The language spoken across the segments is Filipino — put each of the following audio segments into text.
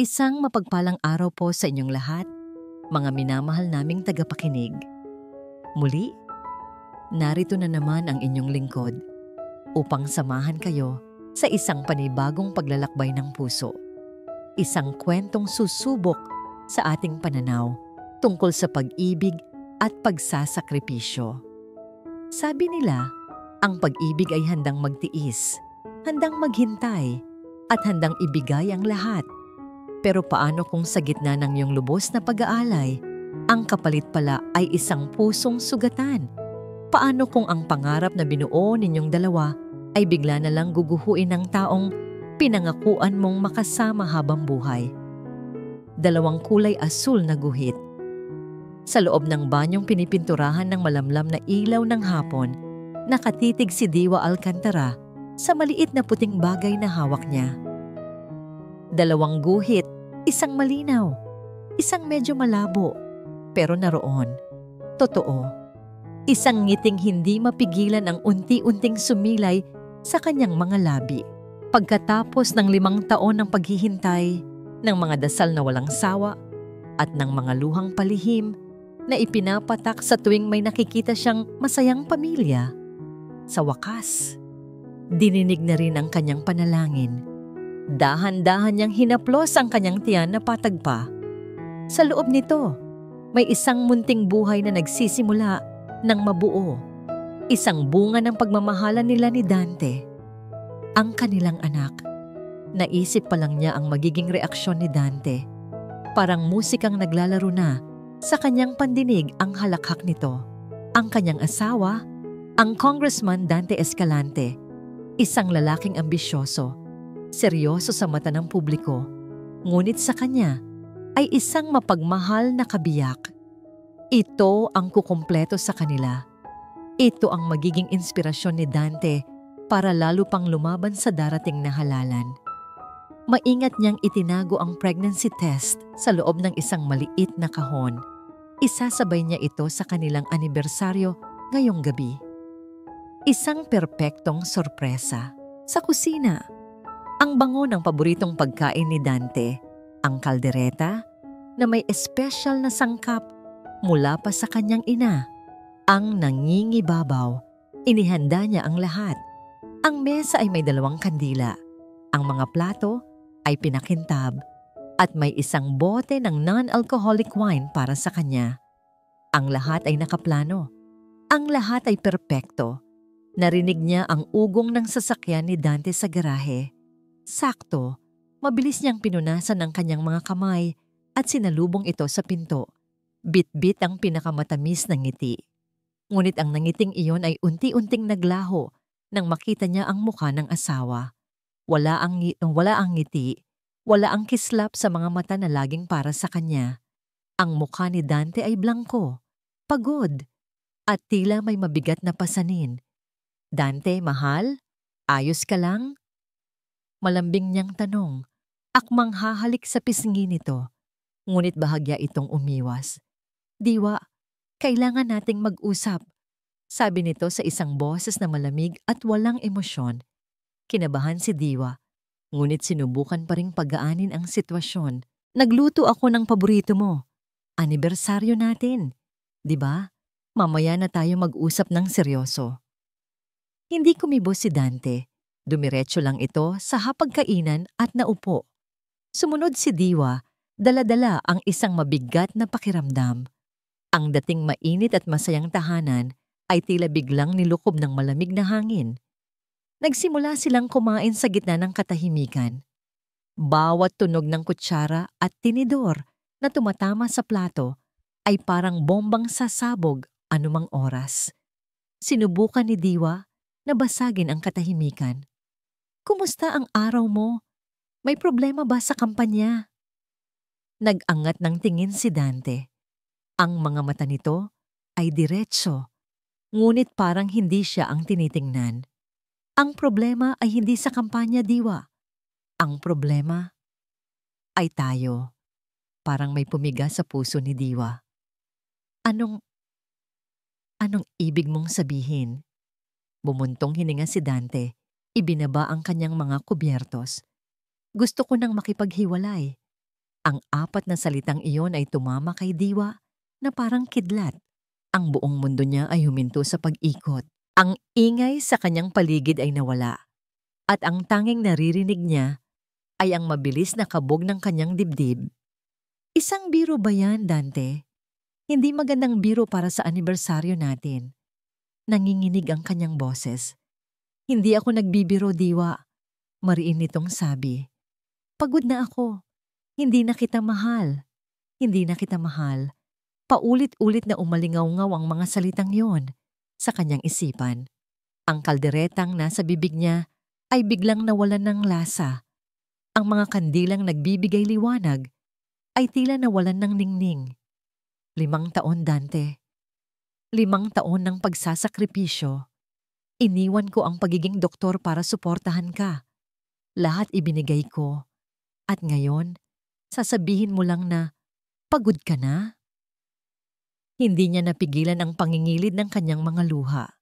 Isang mapagpalang araw po sa inyong lahat, mga minamahal naming tagapakinig. Muli, narito na naman ang inyong lingkod upang samahan kayo sa isang panibagong paglalakbay ng puso. Isang kwentong susubok sa ating pananaw tungkol sa pag-ibig at pagsasakripisyo. Sabi nila, ang pag-ibig ay handang magtiis, handang maghintay, at handang ibigay ang lahat. Pero paano kung sa gitna ng iyong lubos na pag-aalay, ang kapalit pala ay isang pusong sugatan? Paano kung ang pangarap na binuo ninyong dalawa ay bigla na lang guguhuin ng taong pinangakuan mong makasama habang buhay? Dalawang kulay asul na guhit. Sa loob ng banyong pinipinturahan ng malamlam na ilaw ng hapon, nakatitig si Diwa Alcantara sa maliit na puting bagay na hawak niya. Dalawang guhit, isang malinaw, isang medyo malabo, pero naroon. Totoo. Isang ngiting hindi mapigilan ang unti-unting sumilay sa kanyang mga labi. Pagkatapos ng 5 taon ng paghihintay, ng mga dasal na walang sawa, at ng mga luhang palihim na ipinapatak sa tuwing may nakikita siyang masayang pamilya, sa wakas, dininig na rin ang kanyang panalangin. Dahan-dahan niyang hinaplos ang kanyang tiyan na patagpa. Sa loob nito, may isang munting buhay na nagsisimula ng mabuo. Isang bunga ng pagmamahalan nila ni Dante. Ang kanilang anak. Naisip pa lang niya ang magiging reaksyon ni Dante. Parang musikang naglalaro na sa kanyang pandinig ang halakhak nito. Ang kanyang asawa, ang Congressman Dante Escalante, isang lalaking ambisyoso, seryoso sa mata ng publiko, ngunit sa kanya ay isang mapagmahal na kabiyak. Ito ang kukumpleto sa kanila. Ito ang magiging inspirasyon ni Dante para lalo pang lumaban sa darating na halalan. Maingat niyang itinago ang pregnancy test sa loob ng isang maliit na kahon. Isasabay niya ito sa kanilang anibersaryo ngayong gabi. Isang perpektong sorpresa sa kusina. Ang bango ng paboritong pagkain ni Dante, ang kaldereta na may espesyal na sangkap mula pa sa kanyang ina. Ang nangingibabaw, inihanda niya ang lahat. Ang mesa ay may 2 kandila. Ang mga plato ay pinakintab at may isang bote ng non-alcoholic wine para sa kanya. Ang lahat ay nakaplano. Ang lahat ay perpekto. Narinig niya ang ugong ng sasakyan ni Dante sa garahe. Sakto, mabilis niyang pinunasan ang kanyang mga kamay at sinalubong ito sa pinto. Bit-bit ang pinakamatamis na ngiti. Ngunit ang nangiting iyon ay unti-unting naglaho nang makita niya ang mukha ng asawa. Wala ang ngiti, wala ang kislap sa mga mata na laging para sa kanya. Ang mukha ni Dante ay blangko, pagod, at tila may mabigat na pasanin. "Dante, mahal? Ayos ka lang?" Malambing niyang tanong, akmang hahalik sa pisngi nito, ngunit bahagya itong umiwas. "Diwa, kailangan nating mag-usap," sabi nito sa isang boses na malamig at walang emosyon. Kinabahan si Diwa, ngunit sinubukan pa ring pagaanin ang sitwasyon. "Nagluto ako ng paborito mo. Anibersaryo natin. Di ba? Mamaya na tayo mag-usap ng seryoso." Hindi kumibo si Dante. Dumiretso lang ito sa hapagkainan at naupo. Sumunod si Diwa, dala-dala ang isang mabigat na pakiramdam. Ang dating mainit at masayang tahanan ay tila biglang nilukob ng malamig na hangin. Nagsimula silang kumain sa gitna ng katahimikan. Bawat tunog ng kutsara at tinidor na tumatama sa plato ay parang bombang sasabog anumang oras. Sinubukan ni Diwa na basagin ang katahimikan. "Kumusta ang araw mo? May problema ba sa kampanya?" Nag-angat ng tingin si Dante. Ang mga mata nito ay diretso, ngunit parang hindi siya ang tinitingnan. "Ang problema ay hindi sa kampanya, Diwa. Ang problema ay tayo." Parang may pumiga sa puso ni Diwa. Anong ibig mong sabihin?" Bumuntong hininga si Dante. Ibinaba ang kanyang mga kubyertos. "Gusto ko nang makipaghiwalay. Ang 4 na salitang iyon ay tumama kay Diwa na parang kidlat. Ang buong mundo niya ay huminto sa pag-ikot. Ang ingay sa kanyang paligid ay nawala. At ang tanging naririnig niya ay ang mabilis na kabog ng kanyang dibdib. Isang biro ba yan, Dante? Hindi magandang biro para sa anibersaryo natin. Nanginginig ang kanyang boses. Hindi ako nagbibiro, Diwa. Mariin nitong sabi. Pagod na ako. Hindi na kita mahal. Hindi na kita mahal. Paulit-ulit na umalingaw-ngaw ang mga salitang yon sa kanyang isipan. Ang kalderetang nasa bibig niya ay biglang nawalan ng lasa. Ang mga kandilang nagbibigay liwanag ay tila nawalan ng ningning. 5 taon, Dante. 5 taon ng pagsasakripisyo. Iniwan ko ang pagiging doktor para suportahan ka. Lahat ibinigay ko. At ngayon, sasabihin mo lang na pagod ka na? Hindi niya napigilan ang pangingilid ng kanyang mga luha.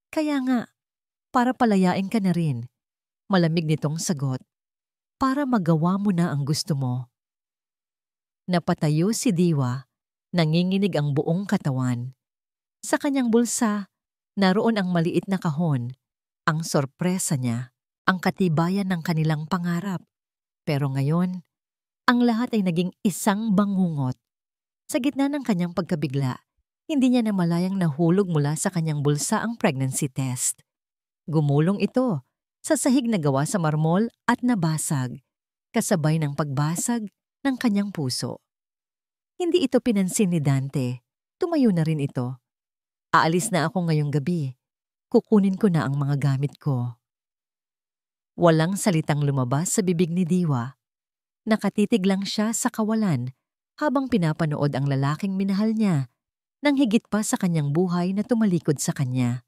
Kaya nga, para palayain ka na rin. Malamig nitong sagot. Para magawa mo na ang gusto mo. Napatayo si Diwa, nanginginig ang buong katawan. Sa kanyang bulsa, naroon ang maliit na kahon, ang sorpresa niya, ang katibayan ng kanilang pangarap. Pero ngayon, ang lahat ay naging isang bangungot. Sa gitna ng kanyang pagkabigla, hindi niya namalayang nahulog mula sa kanyang bulsa ang pregnancy test. Gumulong ito sa sahig na gawa sa marmol at nabasag, kasabay ng pagbasag ng kanyang puso. Hindi ito pinansin ni Dante. Tumayo na rin ito. Aalis na ako ngayong gabi. Kukunin ko na ang mga gamit ko. Walang salitang lumabas sa bibig ni Diwa. Nakatitig lang siya sa kawalan habang pinapanood ang lalaking minahal niya nang higit pa sa kanyang buhay na tumalikod sa kanya.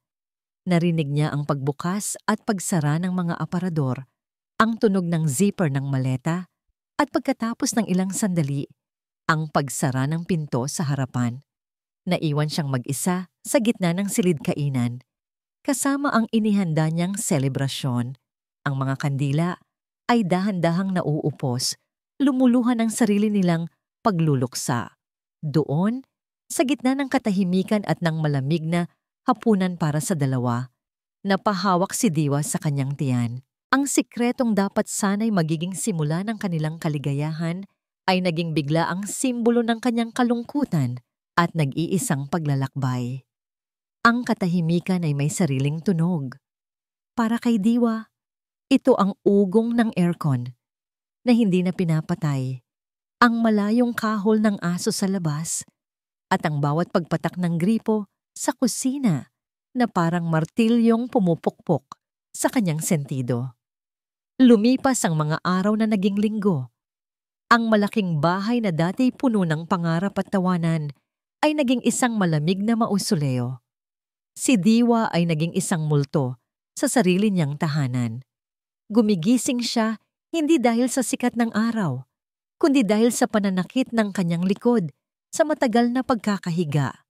Narinig niya ang pagbukas at pagsara ng mga aparador, ang tunog ng zipper ng maleta, at pagkatapos ng ilang sandali, ang pagsara ng pinto sa harapan. Naiwan siyang mag-isa sa gitna ng silid-kainan, kasama ang inihanda niyang selebrasyon. Ang mga kandila ay dahan-dahang nauupos, lumuluhan ang sarili nilang pagluluksa. Doon, sa gitna ng katahimikan at ng malamig na hapunan para sa dalawa, napahawak si Diwa sa kanyang tiyan. Ang sikretong dapat sana'y magiging simula ng kanilang kaligayahan ay naging bigla ang simbolo ng kanyang kalungkutan at nag-iisang paglalakbay. Ang katahimikan ay may sariling tunog. Para kay Diwa, ito ang ugong ng aircon na hindi na pinapatay, ang malayong kahol ng aso sa labas, at ang bawat pagpatak ng gripo sa kusina na parang martilyong pumupukpok sa kanyang sentido. Lumipas ang mga araw na naging linggo. Ang malaking bahay na dati puno ng pangarap at tawanan ay naging isang malamig na mausoleo. Si Diwa ay naging isang multo sa sarili niyang tahanan. Gumigising siya hindi dahil sa sikat ng araw, kundi dahil sa pananakit ng kanyang likod sa matagal na pagkakahiga.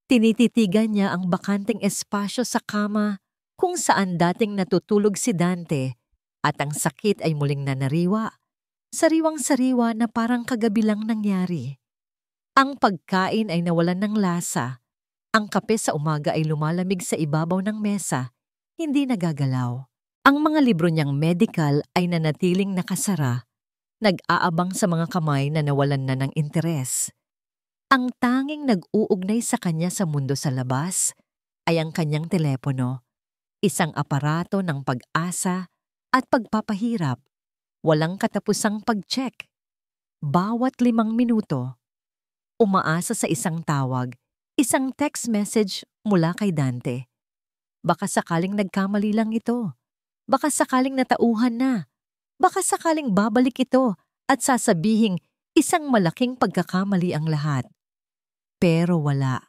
Tinititigan niya ang bakanteng espasyo sa kama kung saan dating natutulog si Dante at ang sakit ay muling nanariwa, sariwang-sariwa na parang kagabi lang nangyari. Ang pagkain ay nawalan ng lasa, ang kape sa umaga ay lumalamig sa ibabaw ng mesa, hindi nagagalaw. Ang mga libro niyang medical ay nanatiling nakasara, nag-aabang sa mga kamay na nawalan na ng interes. Ang tanging nag-uugnay sa kanya sa mundo sa labas ay ang kanyang telepono, isang aparato ng pag-asa at pagpapahirap, walang katapusang pag-check. Bawat 5 minuto, umaasa sa isang tawag, isang text message mula kay Dante. Baka sakaling nagkamali lang ito. Baka sakaling natauhan na. Baka sakaling babalik ito at sasabihing isang malaking pagkakamali ang lahat. Pero wala.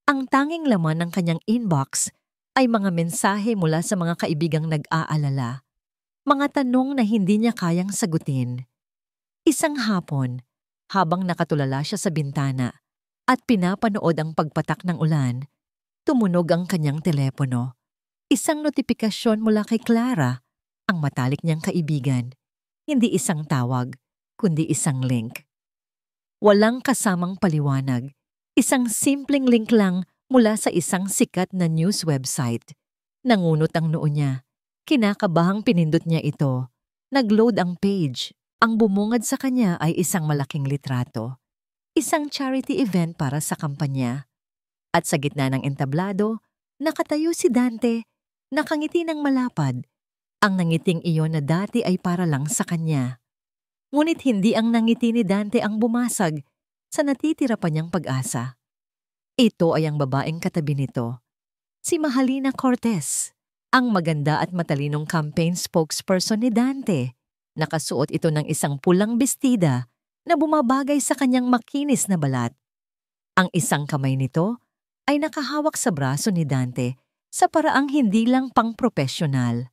Ang tanging laman ng kanyang inbox ay mga mensahe mula sa mga kaibigang nag-aalala. Mga tanong na hindi niya kayang sagutin. Isang hapon, habang nakatulala siya sa bintana at pinapanood ang pagpatak ng ulan, tumunog ang kanyang telepono. Isang notifikasyon mula kay Clara, ang matalik niyang kaibigan. Hindi isang tawag, kundi isang link. Walang kasamang paliwanag. Isang simpleng link lang mula sa isang sikat na news website. Nangunot ang noo niya. Kinakabahang pinindot niya ito. Nag-load ang page. Ang bumungad sa kanya ay isang malaking litrato. Isang charity event para sa kampanya. At sa gitna ng entablado, nakatayo si Dante, nakangiti ng malapad. Ang nangiting iyon na dati ay para lang sa kanya. Ngunit hindi ang nangiti ni Dante ang bumasag sa natitira pa niyang pag-asa. Ito ay ang babaeng katabi nito, si Mahalina Cortez, ang maganda at matalinong campaign spokesperson ni Dante. Nakasuot ito ng isang pulang bestida na bumabagay sa kanyang makinis na balat. Ang isang kamay nito ay nakahawak sa braso ni Dante sa paraang hindi lang pang-propesyonal.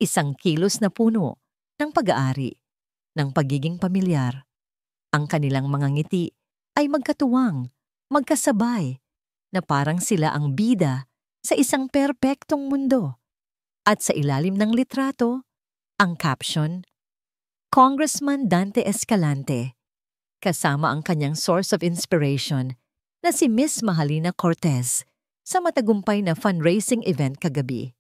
Isang kilos na puno ng pag-aari, ng pagiging pamilyar. Ang kanilang mga ngiti ay magkatuwang, magkasabay, na parang sila ang bida sa isang perpektong mundo. At sa ilalim ng litrato, ang caption, Congressman Dante Escalante, kasama ang kanyang source of inspiration na si Miss Mahalina Cortez sa matagumpay na fundraising event kagabi.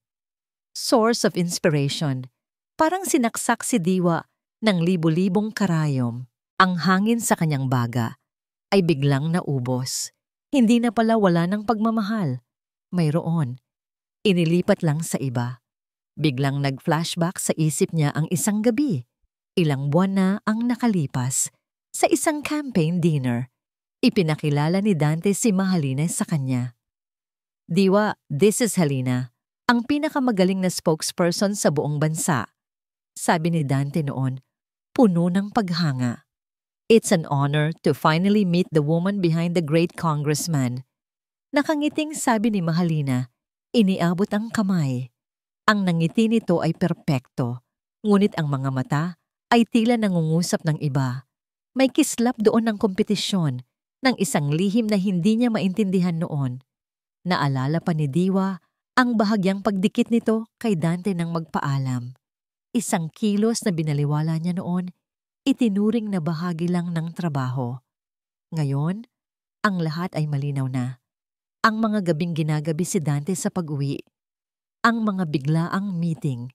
Source of inspiration, parang sinaksak si Diwa ng libu-libong karayom. Ang hangin sa kanyang baga ay biglang naubos. Hindi na pala wala ng pagmamahal. Mayroon. Inilipat lang sa iba. Biglang nag-flashback sa isip niya ang isang gabi. Ilang buwan na ang nakalipas. Sa isang campaign dinner, ipinakilala ni Dante si Mahalina sa kanya. Diwa, this is Helena, ang pinakamagaling na spokesperson sa buong bansa. Sabi ni Dante noon, puno ng paghanga. It's an honor to finally meet the woman behind the great congressman. Nakangiting sabi ni Mahalina, iniabot ang kamay. Ang nangiti nito ay perpekto, ngunit ang mga mata ay tila nangungusap ng iba. May kislap doon ng kompetisyon ng isang lihim na hindi niya maintindihan noon. Naalala pa ni Diwa ang bahagyang pagdikit nito kay Dante nang magpaalam. Isang kilos na binaliwala niya noon, itinuring na bahagi lang ng trabaho. Ngayon, ang lahat ay malinaw na. Ang mga gabing ginagabi si Dante sa pag-uwi, ang mga biglaang meeting,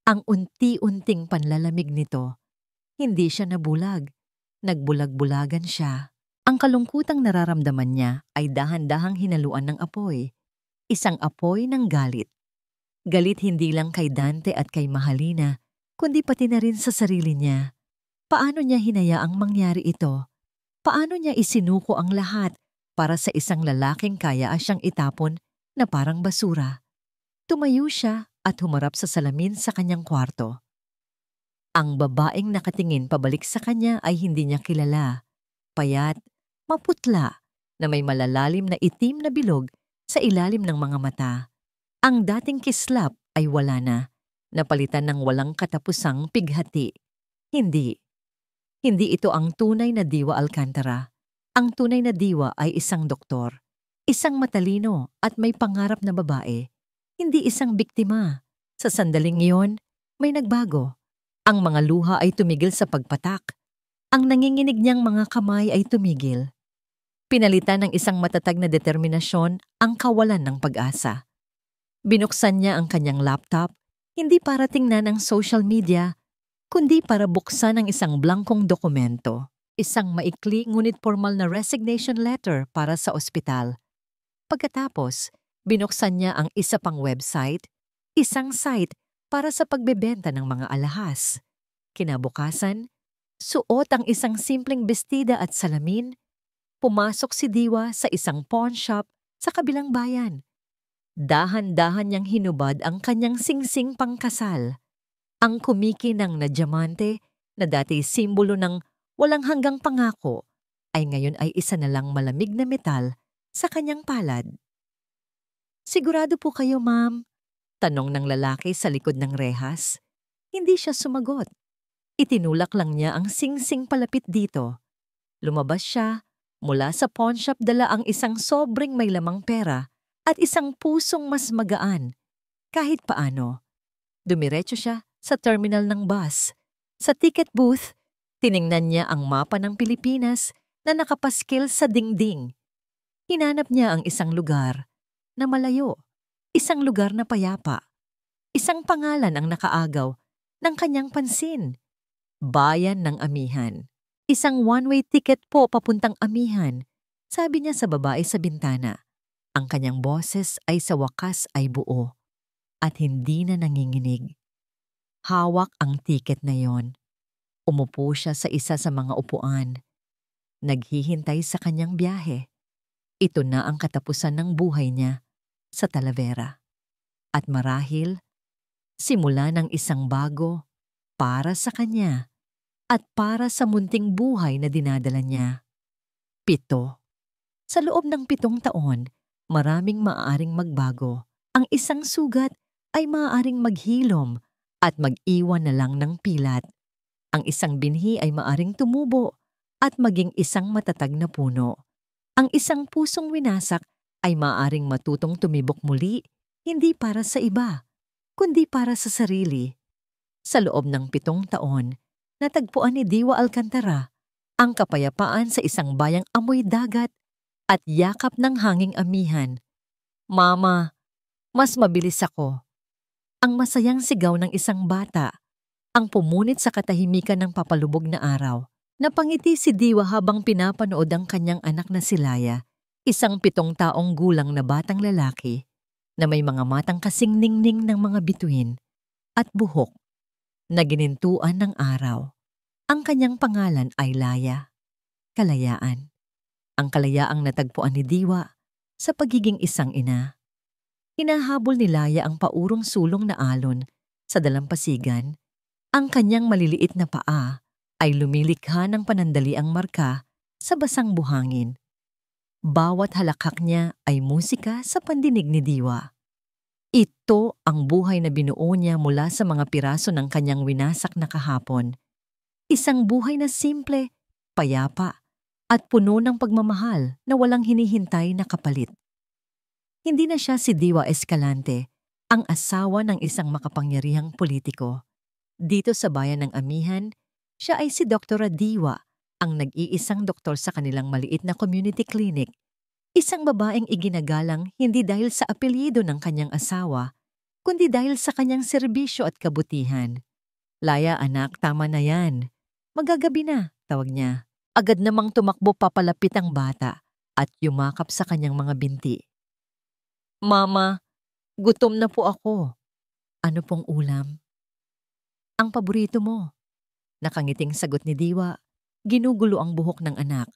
ang unti-unting panlalamig nito, hindi siya nabulag. Nagbulag-bulagan siya. Ang kalungkutang nararamdaman niya ay dahan-dahang hinaluan ng apoy. Isang apoy ng galit. Galit hindi lang kay Dante at kay Mahalina, kundi pati na rin sa sarili niya. Paano niya hinayaang mangyari ito? Paano niya isinuko ang lahat para sa isang lalaking kaya siyang itapon na parang basura? Tumayo siya at humarap sa salamin sa kanyang kwarto. Ang babaeng nakatingin pabalik sa kanya ay hindi niya kilala. Payat, maputla, na may malalalim na itim na bilog sa ilalim ng mga mata. Ang dating kislap ay wala na, napalitan ng walang katapusang pighati. Hindi. Hindi ito ang tunay na Diwa Alcantara. Ang tunay na diwa ay isang doktor, isang matalino at may pangarap na babae. Hindi isang biktima. Sa sandaling iyon, may nagbago. Ang mga luha ay tumigil sa pagpatak. Ang nanginginig niyang mga kamay ay tumigil. Pinalitan ng isang matatag na determinasyon ang kawalan ng pag-asa. Binuksan niya ang kanyang laptop, hindi para tingnan ang social media, kundi para buksan ang isang blankong dokumento, isang maikli ngunit formal na resignation letter para sa ospital. Pagkatapos, binuksan niya ang isa pang website, isang site para sa pagbebenta ng mga alahas. Kinabukasan, suot ang isang simpleng bestida at salamin, pumasok si Diwa sa isang pawn shop sa kabilang bayan. Dahan-dahan niyang hinubad ang kanyang singsing pangkasal. Ang kumikinang na diamante na dati simbolo ng walang hanggang pangako ay ngayon ay isa na lang malamig na metal sa kanyang palad. Sigurado po kayo, ma'am? Tanong ng lalaki sa likod ng rehas. Hindi siya sumagot. Itinulak lang niya ang singsing palapit dito. Lumabas siya, mula sa pawn shop dala ang isang sobrang may lamang pera at isang pusong mas magaan. Kahit paano, dumiretso siya sa terminal ng bus. Sa ticket booth, Tiningnan niya ang mapa ng Pilipinas na nakapaskil sa dingding. Hinanap niya ang isang lugar na malayo, isang lugar na payapa, isang pangalan ang nakaagaw ng kanyang pansin. Bayan ng Amihan. Isang one-way ticket po papuntang Amihan, sabi niya sa babae sa bintana. Ang kanyang boses ay sa wakas ay buo at hindi na nanginginig. Hawak ang tiket na yon. Umupo siya sa isa sa mga upuan. Naghihintay sa kanyang biyahe. Ito na ang katapusan ng buhay niya sa Talavera. At marahil, simula ng isang bago para sa kanya at para sa munting buhay na dinadala niya. 7. Sa loob ng 7 taon, maraming maaaring magbago. Ang isang sugat ay maaaring maghilom at mag-iwan na lang ng pilat. Ang isang binhi ay maaaring tumubo at maging isang matatag na puno. Ang isang pusong winasak ay maaaring matutong tumibok muli, hindi para sa iba, kundi para sa sarili. Sa loob ng 7 taon, natagpuan ni Diwa Alcantara ang kapayapaan sa isang bayang amoy dagat at yakap ng hanging amihan. Mama, mas mabilis ako. Ang masayang sigaw ng isang bata, ang pumunit sa katahimikan ng papalubog na araw. Napangiti si Diwa habang pinapanood ang kanyang anak na si Laya, isang 7 taong gulang na batang lalaki na may mga matang kasing ningning ng mga bituin at buhok na ginintuan ng araw. Ang kanyang pangalan ay Laya, kalayaan. Ang kalayaang natagpuan ni Diwa sa pagiging isang ina. Hinahabol ni Laya ang paurong sulong na alon sa dalampasigan. Ang kanyang maliliit na paa ay lumilikha ng panandaliang marka sa basang buhangin. Bawat halakhak niya ay musika sa pandinig ni Diwa. Ito ang buhay na binuo niya mula sa mga piraso ng kanyang winasak na kahapon. Isang buhay na simple, payapa, at puno ng pagmamahal na walang hinihintay na kapalit. Hindi na siya si Diwa Escalante, ang asawa ng isang makapangyarihang politiko. Dito sa bayan ng Amihan, siya ay si Dr. Diwa, ang nag-iisang doktor sa kanilang maliit na community clinic. Isang babaeng iginagalang hindi dahil sa apelyido ng kanyang asawa, kundi dahil sa kanyang serbisyo at kabutihan. Laya anak, tama na yan. Magagabi na, tawag niya. Agad namang tumakbo papalapit ang bata at yumakap sa kanyang mga binti. Mama, gutom na po ako. Ano pong ulam? Ang paborito mo. Nakangiting sagot ni Diwa, ginugulo ang buhok ng anak.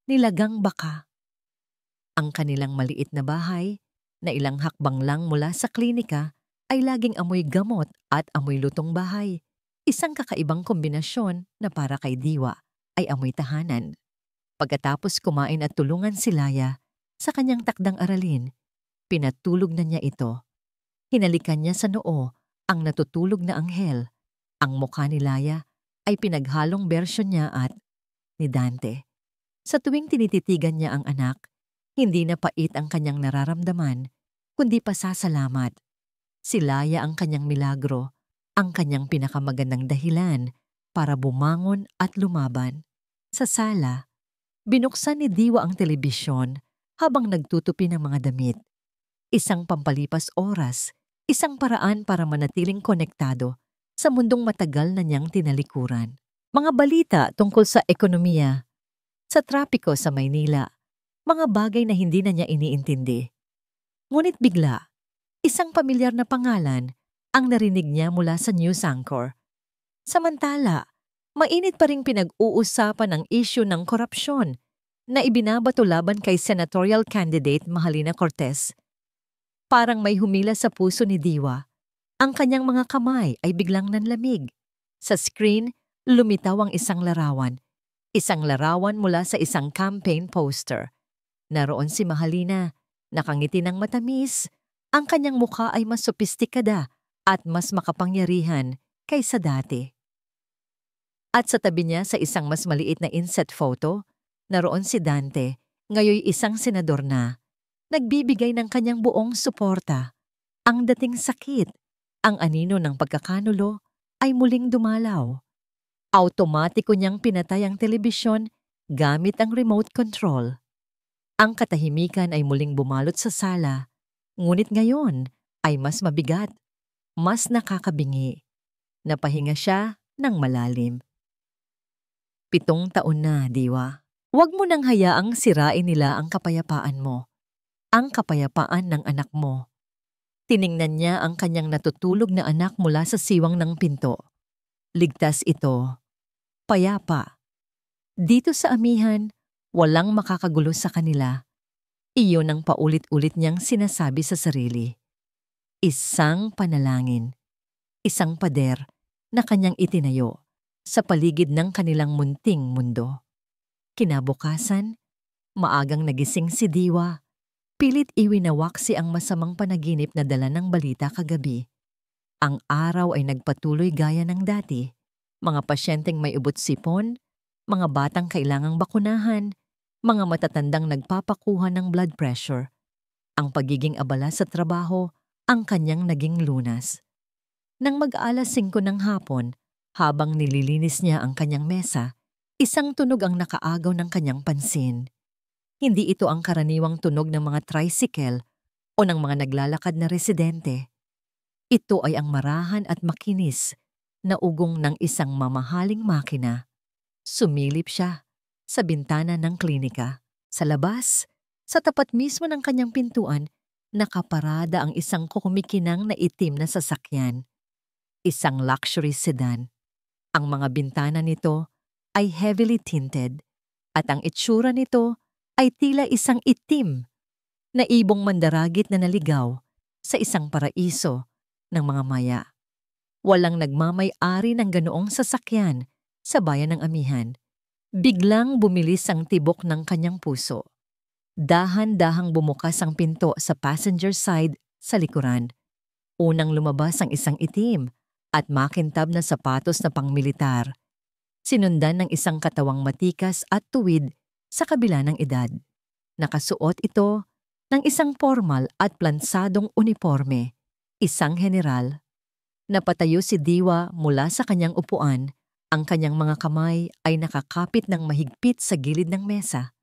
Nilagang baka. Ang kanilang maliit na bahay, na ilang hakbang lang mula sa klinika, ay laging amoy gamot at amoy lutong bahay. Isang kakaibang kombinasyon na para kay Diwa ay amoy tahanan. Pagkatapos kumain at tulungan si Laya sa kanyang takdang aralin, pinatulog na niya ito. Hinalikan niya sa noo ang natutulog na anghel. Ang mukha ni Laya ay pinaghalong bersyon niya at ni Dante. Sa tuwing tinititigan niya ang anak, hindi na pait ang kanyang nararamdaman, kundi pasasalamat. Si Laya ang kanyang milagro, ang kanyang pinakamagandang dahilan para bumangon at lumaban. Sa sala, binuksan ni Diwa ang telebisyon habang nagtutupi ng mga damit. Isang pampalipas oras, isang paraan para manatiling konektado sa mundong matagal na niyang tinalikuran. Mga balita tungkol sa ekonomiya, sa trapiko sa Maynila, mga bagay na hindi na niya iniintindi. Ngunit bigla, isang pamilyar na pangalan ang narinig niya mula sa news anchor. Samantala, mainit pa ring pinag-uusapan ang issue ng korupsyon na ibinabato laban kay senatorial candidate Mahalina Cortez. Parang may humila sa puso ni Diwa. Ang kanyang mga kamay ay biglang nanlamig. Sa screen, lumitaw ang isang larawan. Isang larawan mula sa isang campaign poster. Naroon si Mahalina, nakangiti ng matamis. Ang kanyang mukha ay mas sopistikada at mas makapangyarihan kaysa dati. At sa tabi niya sa isang mas maliit na inset photo, naroon si Dante, ngayoy isang senador na. Nagbibigay ng kanyang buong suporta. Ang dating sakit, ang anino ng pagkakanulo, ay muling dumalaw. Automatiko niyang pinatay ang telebisyon gamit ang remote control. Ang katahimikan ay muling bumalot sa sala, ngunit ngayon ay mas mabigat, mas nakakabingi. Napahinga siya ng malalim. 7 taon na, Diwa. Huwag mo nang hayaang sirain nila ang kapayapaan mo, ang kapayapaan ng anak mo. Tiningnan niya ang kanyang natutulog na anak mula sa siwang ng pinto. Ligtas ito. Payapa. Dito sa amihan, walang makakagulo sa kanila. Iyon ang paulit-ulit niyang sinasabi sa sarili. Isang panalangin. Isang pader na kanyang itinayo sa paligid ng kanilang munting mundo. Kinabukasan, maagang nagising si Diwa. Pilit iwinawaksi ang masamang panaginip na dala ng balita kagabi. Ang araw ay nagpatuloy gaya ng dati. Mga pasyenteng may ubot-sipon, mga batang kailangang bakunahan, mga matatandang nagpapakuha ng blood pressure. Ang pagiging abala sa trabaho, ang kanyang naging lunas. Nang mag-alas 5 ng hapon, habang nililinis niya ang kanyang mesa, isang tunog ang nakaagaw ng kanyang pansin. Hindi ito ang karaniwang tunog ng mga tricycle o ng mga naglalakad na residente. Ito ay ang marahan at makinis na ugong ng isang mamahaling makina. Sumilip siya sa bintana ng klinika. Sa labas, sa tapat mismo ng kanyang pintuan, nakaparada ang isang kukumikinang na itim na sasakyan. Isang luxury sedan. Ang mga bintana nito ay heavily tinted at ang itsura nito ay tila isang itim na ibong mandaragit na naligaw sa isang paraiso ng mga maya. Walang nagmamay-ari ng ganoong sasakyan sa bayan ng amihan. Biglang bumilis ang tibok ng kanyang puso. Dahan-dahang bumukas ang pinto sa passenger side sa likuran. Unang lumabas ang isang itim at makintab na sapatos na pangmilitar. Sinundan ng isang katawang matikas at tuwid sa kabila ng edad. Nakasuot ito ng isang formal at plansadong uniforme, isang general. Napatayo si Diwa mula sa kanyang upuan, ang kanyang mga kamay ay nakakapit ng mahigpit sa gilid ng mesa.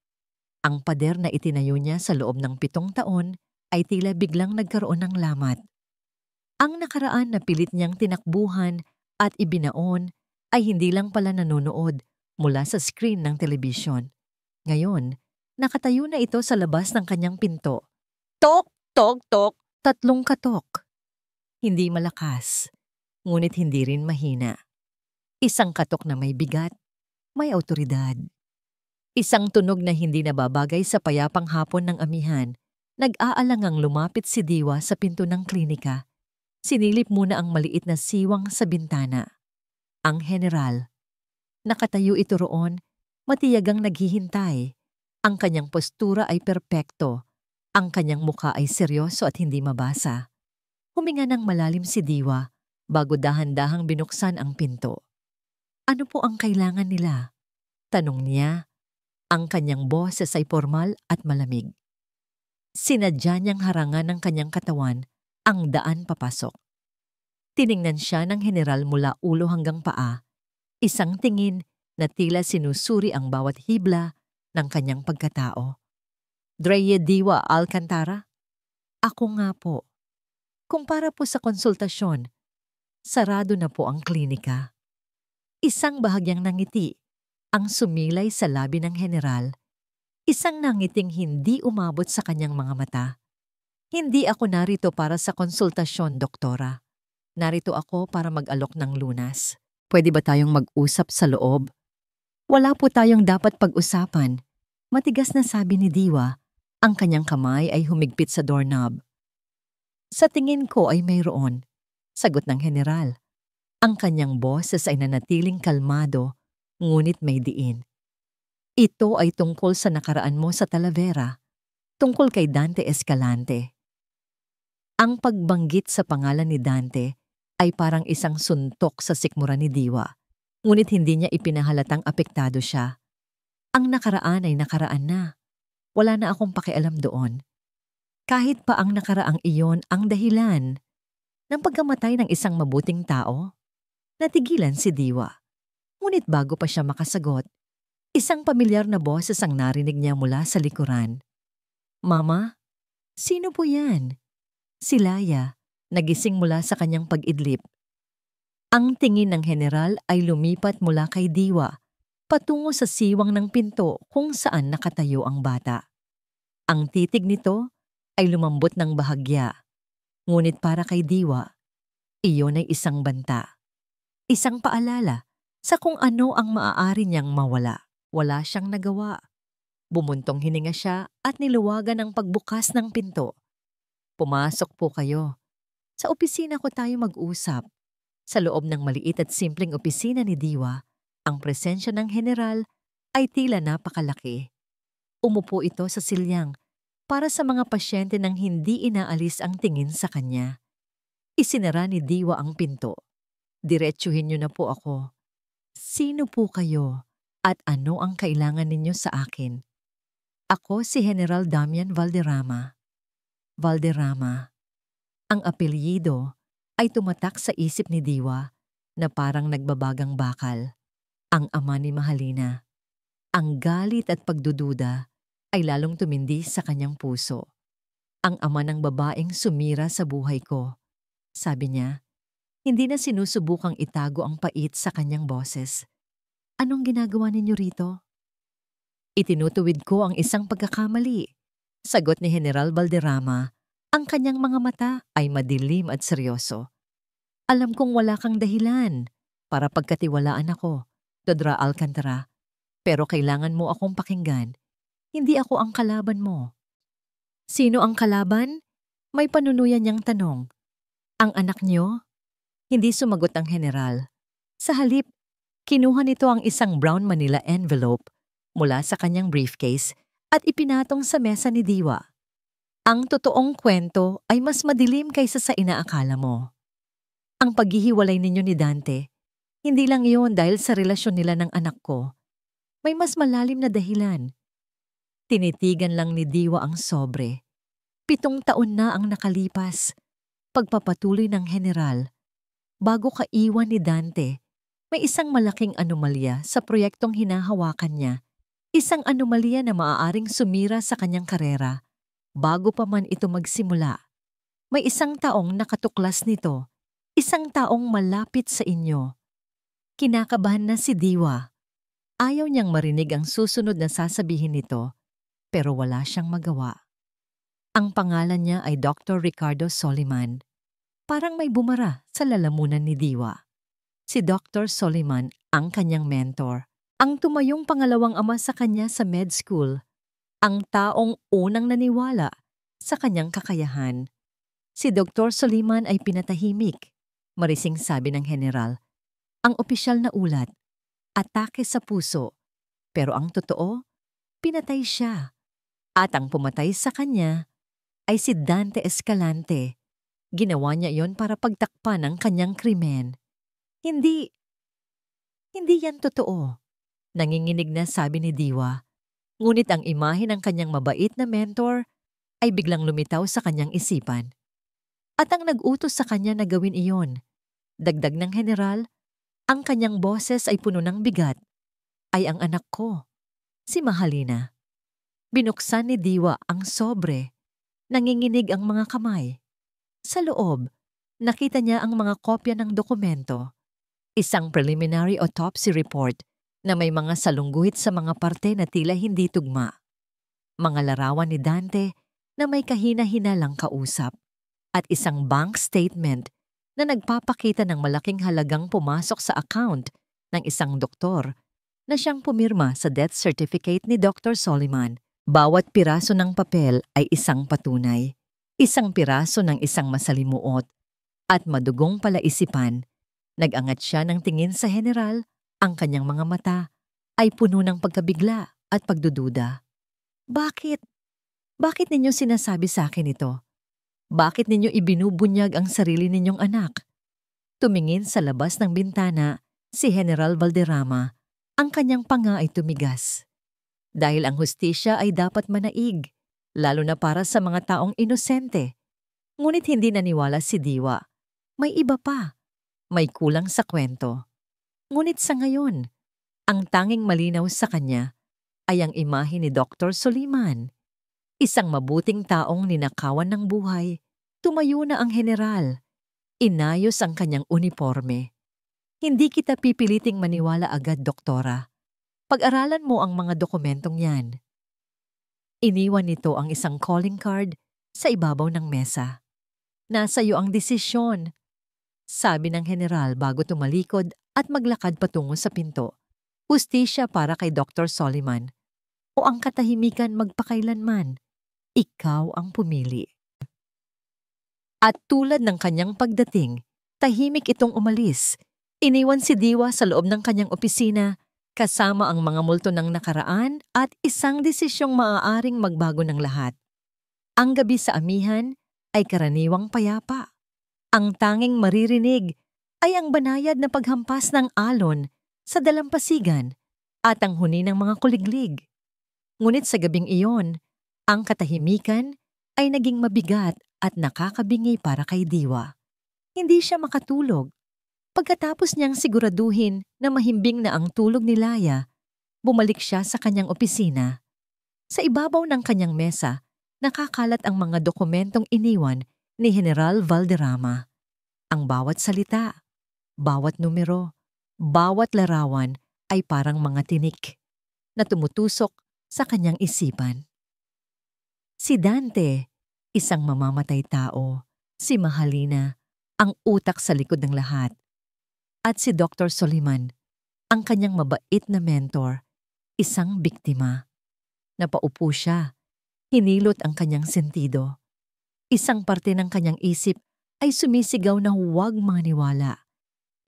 Ang pader na itinayo niya sa loob ng 7 taon ay tila biglang nagkaroon ng lamat. Ang nakaraan na pilit niyang tinakbuhan at ibinaon ay hindi lang pala nanonood mula sa screen ng telebisyon. Ngayon, nakatayo na ito sa labas ng kanyang pinto. Tok, tok, tok, 3 katok. Hindi malakas, ngunit hindi rin mahina. Isang katok na may bigat, may awtoridad. Isang tunog na hindi nababagay sa payapang hapon ng amihan. Nag-aalangang lumapit si Diwa sa pinto ng klinika. Sinilip muna ang maliit na siwang sa bintana. Ang general. Nakatayo ito roon, matiyagang naghihintay. Ang kanyang postura ay perpekto. Ang kanyang mukha ay seryoso at hindi mabasa. Huminga ng malalim si Diwa bago dahan-dahang binuksan ang pinto. Ano po ang kailangan nila? Tanong niya. Ang kanyang boses ay formal at malamig. Sinadya niyang harangan ng kanyang katawan ang daan papasok. Tiningnan siya ng general mula ulo hanggang paa. Isang tingin na tila sinusuri ang bawat hibla ng kanyang pagkatao. Drea Diwa Alcantara? Ako nga po. Kumpara po sa konsultasyon, sarado na po ang klinika. Isang bahagyang nangiti ang sumilay sa labi ng general. Isang nangiting hindi umabot sa kanyang mga mata. Hindi ako narito para sa konsultasyon, doktora. Narito ako para mag-alok ng lunas. Pwede ba tayong mag-usap sa loob? Wala po tayong dapat pag-usapan. Matigas na sabi ni Diwa. Ang kanyang kamay ay humigpit sa doorknob. Sa tingin ko ay mayroon, sagot ng general. Ang kanyang boses ay nanatiling kalmado, ngunit may diin. Ito ay tungkol sa nakaraan mo sa Talavera, tungkol kay Dante Escalante. Ang pagbanggit sa pangalan ni Dante ay parang isang suntok sa sikmura ni Diwa, ngunit hindi niya ipinahalatang apektado siya. Ang nakaraan ay nakaraan na. Wala na akong pakialam doon. Kahit pa ang nakaraang iyon ang dahilan ng pagkamatay ng isang mabuting tao, natigilan si Diwa. Ngunit bago pa siya makasagot, isang pamilyar na boses ang narinig niya mula sa likuran. "Mama, sino po yan?" Si Laya, nagising mula sa kanyang pag-idlip. Ang tingin ng general ay lumipat mula kay Diwa patungo sa siwang ng pinto kung saan nakatayo ang bata. Ang titig nito ay lumambot ng bahagya, ngunit para kay Diwa, iyon ay isang banta. Isang paalala sa kung ano ang maaari niyang mawala. Wala siyang nagawa. Bumuntong hininga siya at niluwagan ang pagbukas ng pinto. "Pumasok po kayo. Sa opisina ko tayo mag-usap." Sa loob ng maliit at simpleng opisina ni Diwa, ang presensya ng general ay tila napakalaki. Umupo ito sa silyang para sa mga pasyente nang hindi inaalis ang tingin sa kanya. Isinara ni Diwa ang pinto. "Diretsuhin niyo na po ako. Sino po kayo at ano ang kailangan ninyo sa akin?" "Ako si General Damian Valderrama." Valderrama. Ang apelyido ay tumatak sa isip ni Diwa na parang nagbabagang bakal. Ang ama ni Mahalina. Ang galit at pagdududa ay lalong tumindi sa kanyang puso. "Ang ama ng babaeng sumira sa buhay ko," sabi niya. Hindi na sinusubukang itago ang pait sa kanyang boses. "Anong ginagawa ninyo rito?" "Itinutuwid ko ang isang pagkakamali," sagot ni General Valderrama. Ang kanyang mga mata ay madilim at seryoso. "Alam kong wala kang dahilan para pagkatiwalaan ako, Dodra Alcantara. Pero kailangan mo akong pakinggan. Hindi ako ang kalaban mo." "Sino ang kalaban?" May panunuyan niyang tanong. "Ang anak niyo?" Hindi sumagot ang general. Sa halip, kinuha nito ang isang brown manila envelope mula sa kanyang briefcase at ipinatong sa mesa ni Diwa. "Ang totoong kwento ay mas madilim kaysa sa inaakala mo. Ang paghihiwalay ninyo ni Dante, hindi lang iyon dahil sa relasyon nila ng anak ko. May mas malalim na dahilan." Tinitigan lang ni Diwa ang sobre. 7 taon na ang nakalipas. Pagpapatuloy ng general. Bago kaiwan ni Dante, may isang malaking anomalya sa proyektong hinahawakan niya. Isang anomalya na maaaring sumira sa kanyang karera. Bago pa man ito magsimula, may isang taong nakatuklas nito, isang taong malapit sa inyo. Kinakabahan na si Diwa. Ayaw niyang marinig ang susunod na sasabihin nito, pero wala siyang magawa. Ang pangalan niya ay Dr. Ricardo Soliman. Parang may bumara sa lalamunan ni Diwa. Si Dr. Soliman ang kanyang mentor, ang tumayong pangalawang ama sa kanya sa med school, ang taong unang naniwala sa kanyang kakayahan. Si Dr. Soliman ay pinatahimik, marising sabi ng general. Ang opisyal na ulat, atake sa puso, pero ang totoo, pinatay siya. At ang pumatay sa kanya ay si Dante Escalante. Ginawa niya iyon para pagtakpan ang kanyang krimen. Hindi yan totoo. Nanginginig na sabi ni Diwa. Ngunit ang imahe ng kanyang mabait na mentor ay biglang lumitaw sa kanyang isipan. At ang nag-utos sa kanya na gawin iyon, dagdag ng general, ang kanyang boses ay puno ng bigat, ay ang anak ko, si Mahalina. Binuksan ni Diwa ang sobre. Nanginginig ang mga kamay. Sa loob, nakita niya ang mga kopya ng dokumento. Isang preliminary autopsy report na may mga salungguhit sa mga parte na tila hindi tugma. Mga larawan ni Dante na may kahina-hinalang kausap. At isang bank statement na nagpapakita ng malaking halagang pumasok sa account ng isang doktor na siyang pumirma sa death certificate ni Dr. Soliman. Bawat piraso ng papel ay isang patunay. Isang piraso ng isang masalimuot at madugong palaisipan. Nag-angat siya ng tingin sa general. Ang kanyang mga mata ay puno ng pagkabigla at pagdududa. Bakit? Bakit ninyo sinasabi sa akin ito? Bakit ninyo ibinubunyag ang sarili ninyong anak? Tumingin sa labas ng bintana si General Valderrama. Ang kanyang panga ay tumigas. Dahil ang hustisya ay dapat manaig, lalo na para sa mga taong inosente. Ngunit hindi naniwala si Diwa. May iba pa. May kulang sa kwento. Ngunit sa ngayon, Ang tanging malinaw sa kanya ay ang imahe ni Dr. Soliman. Isang mabuting taong ninakawan ng buhay. Tumayo na ang general. Inayos ang kanyang uniforme. Hindi kita pipiliting maniwala agad, doktora. Pag-aralan mo ang mga dokumentong yan. Iniwan nito ang isang calling card sa ibabaw ng mesa. Nasa iyo ang desisyon, sabi ng general bago tumalikod at maglakad patungo sa pinto. Hustisya para kay Dr. Soliman o ang katahimikan magpakailanman. Ikaw ang pumili. At tulad ng kanyang pagdating, tahimik itong umalis. Iniwan si Diwa sa loob ng kanyang opisina kasama ang mga multo ng nakaraan at isang desisyong maaaring magbago ng lahat. Ang gabi sa amihan ay karaniwang payapa. Ang tanging maririnig ay ang banayad na paghampas ng alon sa dalampasigan at ang huni ng mga kuliglig. Ngunit sa gabing iyon, ang katahimikan ay naging mabigat at nakakabingi para kay Diwa. Hindi siya makatulog. Pagkatapos niyang siguraduhin na mahimbing na ang tulog ni Laya, bumalik siya sa kanyang opisina. Sa ibabaw ng kanyang mesa, nakakalat ang mga dokumentong iniwan ni General Valderrama. Ang bawat salita, bawat numero, bawat larawan ay parang mga tinik na tumutusok sa kanyang isipan. Si Dante, isang mamamatay tao. Si Mahalina, ang utak sa likod ng lahat. At si Dr. Soliman, ang kanyang mabait na mentor, isang biktima. Napaupo siya, hinilot ang kanyang sentido. Isang parte ng kanyang isip ay sumisigaw na huwag maniwala.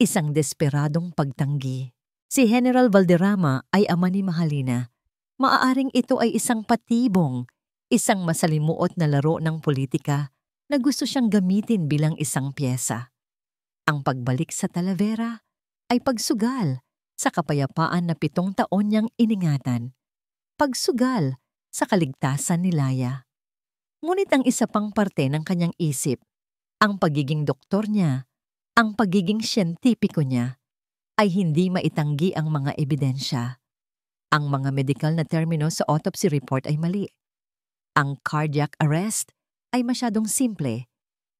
Isang desperadong pagtanggi. Si General Valderrama ay ama ni Mahalina. Maaaring ito ay isang patibong, isang masalimuot na laro ng politika na gusto siyang gamitin bilang isang pyesa. Ang pagbalik sa Talavera ay pagsugal sa kapayapaan na 7 taon niyang iningatan. Pagsugal sa kaligtasan ni Laya. Ngunit ang isa pang parte ng kanyang isip, ang pagiging doktor niya, ang pagiging siyentipiko niya, ay hindi maitanggi ang mga ebidensya. Ang mga medikal na termino sa autopsy report ay mali. Ang cardiac arrest ay masyadong simple,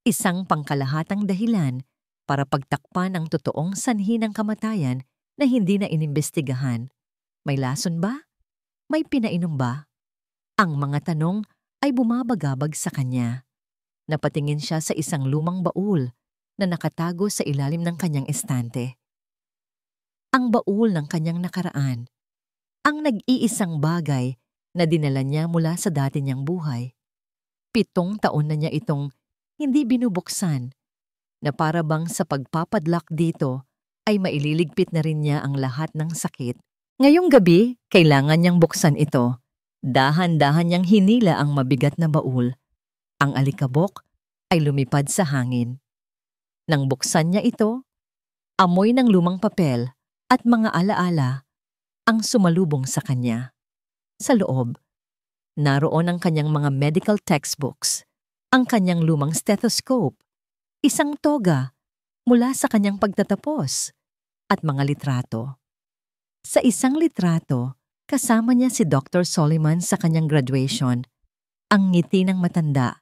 isang pangkalahatang dahilan para pagtakpan ang totoong sanhi ng kamatayan na hindi na inimbestigahan. May lason ba? May pinainom ba? Ang mga tanong ay bumabagabag sa kanya. Napatingin siya sa isang lumang baul na nakatago sa ilalim ng kanyang estante. Ang baul ng kanyang nakaraan, ang nag-iisang bagay na dinala niya mula sa dati niyang buhay. 7 taon na niya itong hindi binubuksan, na para bang sa pagpapadlak dito ay maililigpit na rin niya ang lahat ng sakit. Ngayong gabi, kailangan niyang buksan ito. Dahan-dahan niyang hinila ang mabigat na baul. Ang alikabok ay lumipad sa hangin. Nang buksan niya ito, amoy ng lumang papel at mga alaala ang sumalubong sa kanya. Sa loob, naroon ang kanyang mga medical textbooks, ang kanyang lumang stethoscope, isang toga mula sa kanyang pagtatapos, at mga litrato. Sa isang litrato, kasama niya si Dr. Soliman sa kanyang graduation. Ang ngiti ng matanda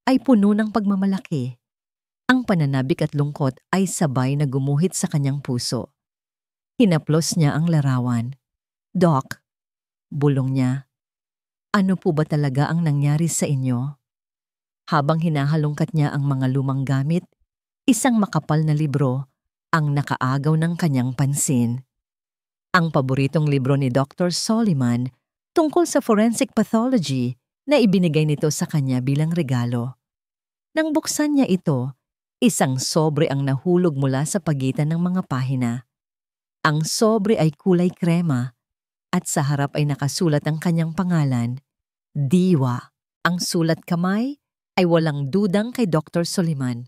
ay puno ng pagmamalaki. Ang pananabik at lungkot ay sabay na gumuhit sa kanyang puso. Hinaplos niya ang larawan. "Doc," bulong niya, "ano po ba talaga ang nangyari sa inyo?" Habang hinahalongkat niya ang mga lumang gamit, isang makapal na libro ang nakaagaw ng kanyang pansin. Ang paboritong libro ni Dr. Soliman tungkol sa forensic pathology na ibinigay nito sa kanya bilang regalo. Nang buksan niya ito, isang sobre ang nahulog mula sa pagitan ng mga pahina. Ang sobre ay kulay krema at sa harap ay nakasulat ang kanyang pangalan, Diwa. Ang sulat kamay ay walang dudang kay Dr. Soliman.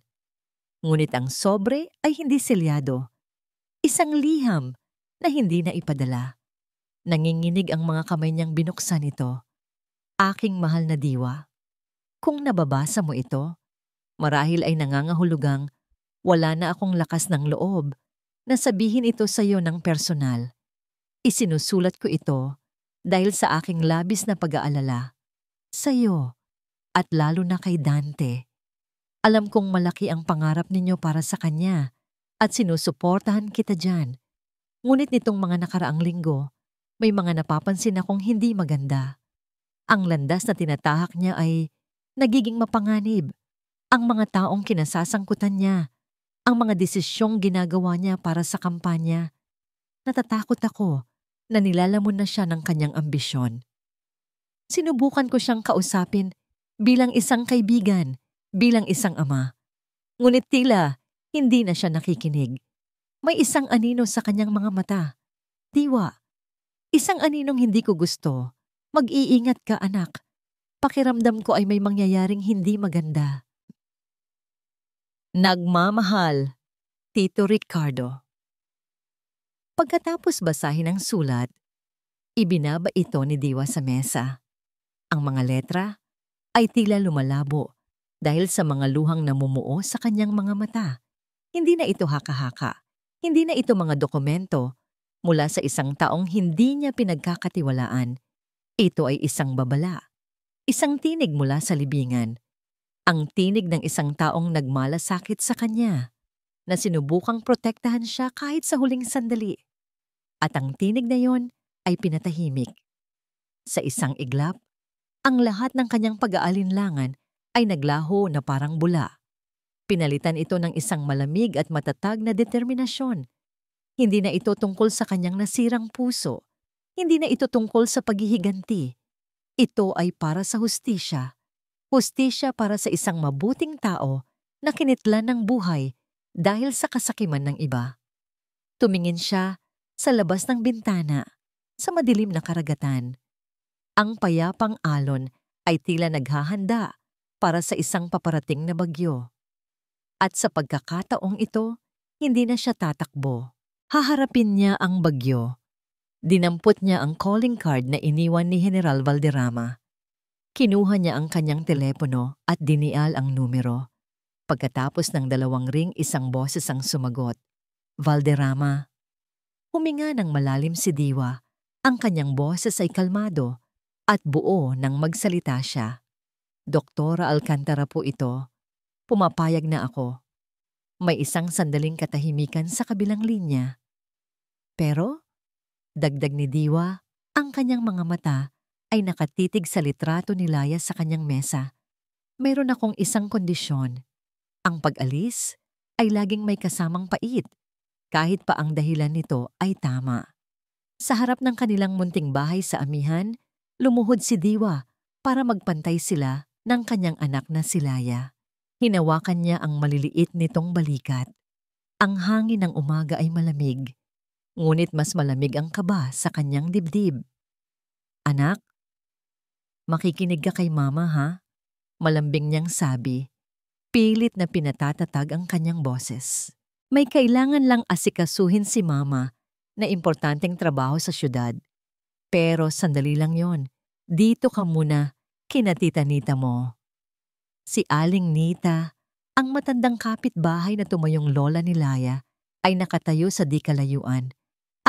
Ngunit ang sobre ay hindi selyado. Isang liham na hindi na ipadala. Nanginginig ang mga kamay niyang binuksan ito. "Aking mahal na Diwa, kung nababasa mo ito, marahil ay nangangahulugang wala na akong lakas ng loob na sabihin ito sa iyo ng personal. Isinusulat ko ito dahil sa aking labis na pag-aalala sa iyo at lalo na kay Dante. Alam kong malaki ang pangarap ninyo para sa kanya at sinusuportahan kita dyan. Ngunit nitong mga nakaraang linggo, may mga napapansin akong hindi maganda. Ang landas na tinatahak niya ay nagiging mapanganib. Ang mga taong kinasasangkutan niya, ang mga desisyong ginagawa niya para sa kampanya. Natatakot ako na nilalamon na siya ng kanyang ambisyon. Sinubukan ko siyang kausapin bilang isang kaibigan, bilang isang ama. Ngunit tila hindi na siya nakikinig. May isang anino sa kanyang mga mata. Diwa, isang aninong hindi ko gusto. Mag-iingat ka, anak. Pakiramdam ko ay may mangyayaring hindi maganda. Nagmamahal, Tito Ricardo. Pagkatapos basahin ang sulat, ibinaba ito ni Diwa sa mesa. Ang mga letra ay tila lumalabo dahil sa mga luhang namumuo sa kanyang mga mata. Hindi na ito haka-haka. Hindi na ito mga dokumento mula sa isang taong hindi niya pinagkakatiwalaan. Ito ay isang babala. Isang tinig mula sa libingan. Ang tinig ng isang taong nagmalasakit sa kanya, na sinubukang protektahan siya kahit sa huling sandali. At ang tinig na yon ay pinatahimik. Sa isang iglap, ang lahat ng kanyang pag-aalinlangan ay naglaho na parang bula. Pinalitan ito ng isang malamig at matatag na determinasyon. Hindi na ito tungkol sa kanyang nasirang puso. Hindi na ito tungkol sa paghihiganti. Ito ay para sa hustisya. Hustisya para sa isang mabuting tao na kinitlan ng buhay dahil sa kasakiman ng iba. Tumingin siya sa labas ng bintana, sa madilim na karagatan. Ang payapang alon ay tila naghahanda para sa isang paparating na bagyo. At sa pagkakataong ito, hindi na siya tatakbo. Haharapin niya ang bagyo. Dinampot niya ang calling card na iniwan ni General Valderrama. Kinuha niya ang kanyang telepono at dinial ang numero. Pagkatapos ng 2 ring, isang boses ang sumagot. Valderrama. Huminga ng malalim si Diwa. Ang kanyang boses ay kalmado at buo nang magsalita siya. Doktora Alcantara po ito. Pumapayag na ako. May isang sandaling katahimikan sa kabilang linya. Pero, dagdag ni Diwa, ang kanyang mga mata ay nakatitig sa litrato ni Laya sa kanyang mesa. Mayroon akong isang kondisyon. Ang pag-alis ay laging may kasamang pait, kahit pa ang dahilan nito ay tama. Sa harap ng kanilang munting bahay sa amihan, lumuhod si Diwa para magpantay sila ng kanyang anak na si Laya. Hinawakan niya ang maliliit nitong balikat. Ang hangin ng umaga ay malamig, ngunit mas malamig ang kaba sa kanyang dibdib. Anak, makikinig ka kay mama ha? Malambing niyang sabi. Pilit na pinatatatag ang kanyang boses. May kailangan lang asikasuhin si mama na importanteng trabaho sa syudad. Pero sandali lang yon. Dito ka muna, kina Tita Nita mo. Si Aling Nita, ang matandang kapitbahay na tumayong lola ni Laya, ay nakatayo sa di kalayuan.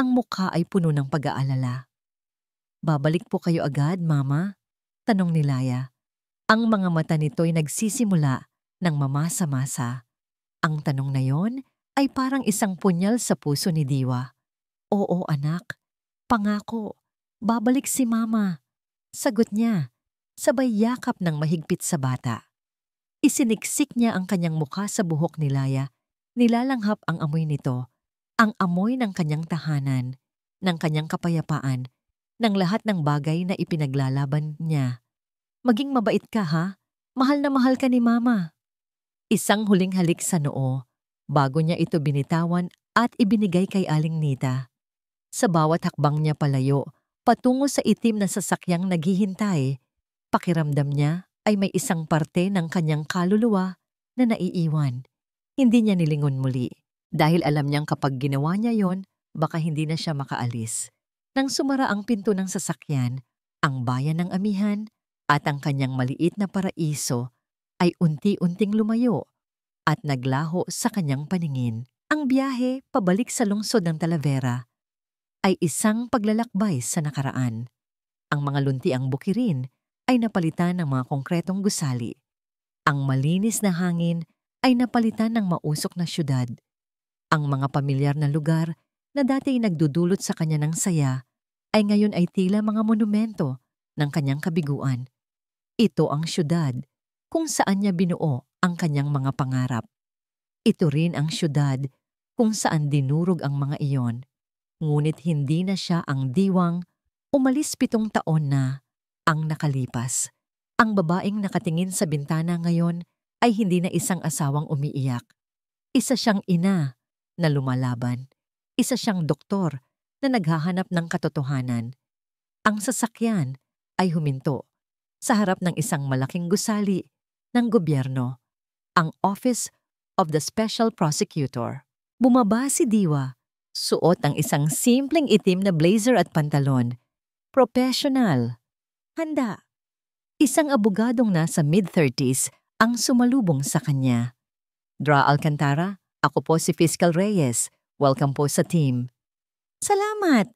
Ang mukha ay puno ng pag-aalala. Babalik po kayo agad, Mama? Tanong ni Laya. Ang mga mata nito'y nagsisimula ng mamasa-masa. Ang tanong na yon ay parang isang punyal sa puso ni Diwa. Oo, anak. Pangako. Babalik si Mama. Sagot niya, sabay yakap ng mahigpit sa bata. Isiniksik niya ang kanyang mukha sa buhok ni Laya. Nilalanghap ang amoy nito. Ang amoy ng kanyang tahanan, ng kanyang kapayapaan, ng lahat ng bagay na ipinaglalaban niya. Maging mabait ka ha? Mahal na mahal ka ni Mama. Isang huling halik sa noo, bago niya ito binitawan at ibinigay kay Aling Nita. Sa bawat hakbang niya palayo, patungo sa itim na sasakyang naghihintay, pakiramdam niya ay may isang parte ng kanyang kaluluwa na naiiwan. Hindi niya nilingon muli dahil alam niyang kapag ginawa niya yon, baka hindi na siya makaalis. Nang sumara ang pinto ng sasakyan, ang bayan ng amihan at ang kanyang maliit na paraiso ay unti-unting lumayo at naglaho sa kanyang paningin. Ang biyahe pabalik sa lungsod ng Talavera ay isang paglalakbay sa nakaraan. Ang mga luntiang bukirin ay napalitan ng mga konkretong gusali. Ang malinis na hangin ay napalitan ng mausok na syudad. Ang mga pamilyar na lugar na dati nagdudulot sa kanya ng saya ay ngayon ay tila mga monumento ng kanyang kabiguan. Ito ang syudad kung saan niya binuo ang kanyang mga pangarap. Ito rin ang syudad kung saan dinurog ang mga iyon. Ngunit hindi na siya ang diwang umalis 7 taon na ang nakalipas. Ang babaeng nakatingin sa bintana ngayon ay hindi na isang asawang umiiyak. Isa siyang ina na lumalaban. Isa siyang doktor na naghahanap ng katotohanan. Ang sasakyan ay huminto sa harap ng isang malaking gusali ng gobyerno, ang Office of the Special Prosecutor. Bumaba si Diwa, suot ang isang simpleng itim na blazer at pantalon. Professional. Handa. Isang abogadong nasa mid-30s ang sumalubong sa kanya. Dra Alcantara, ako po si Fiscal Reyes. Welcome po sa team. Salamat,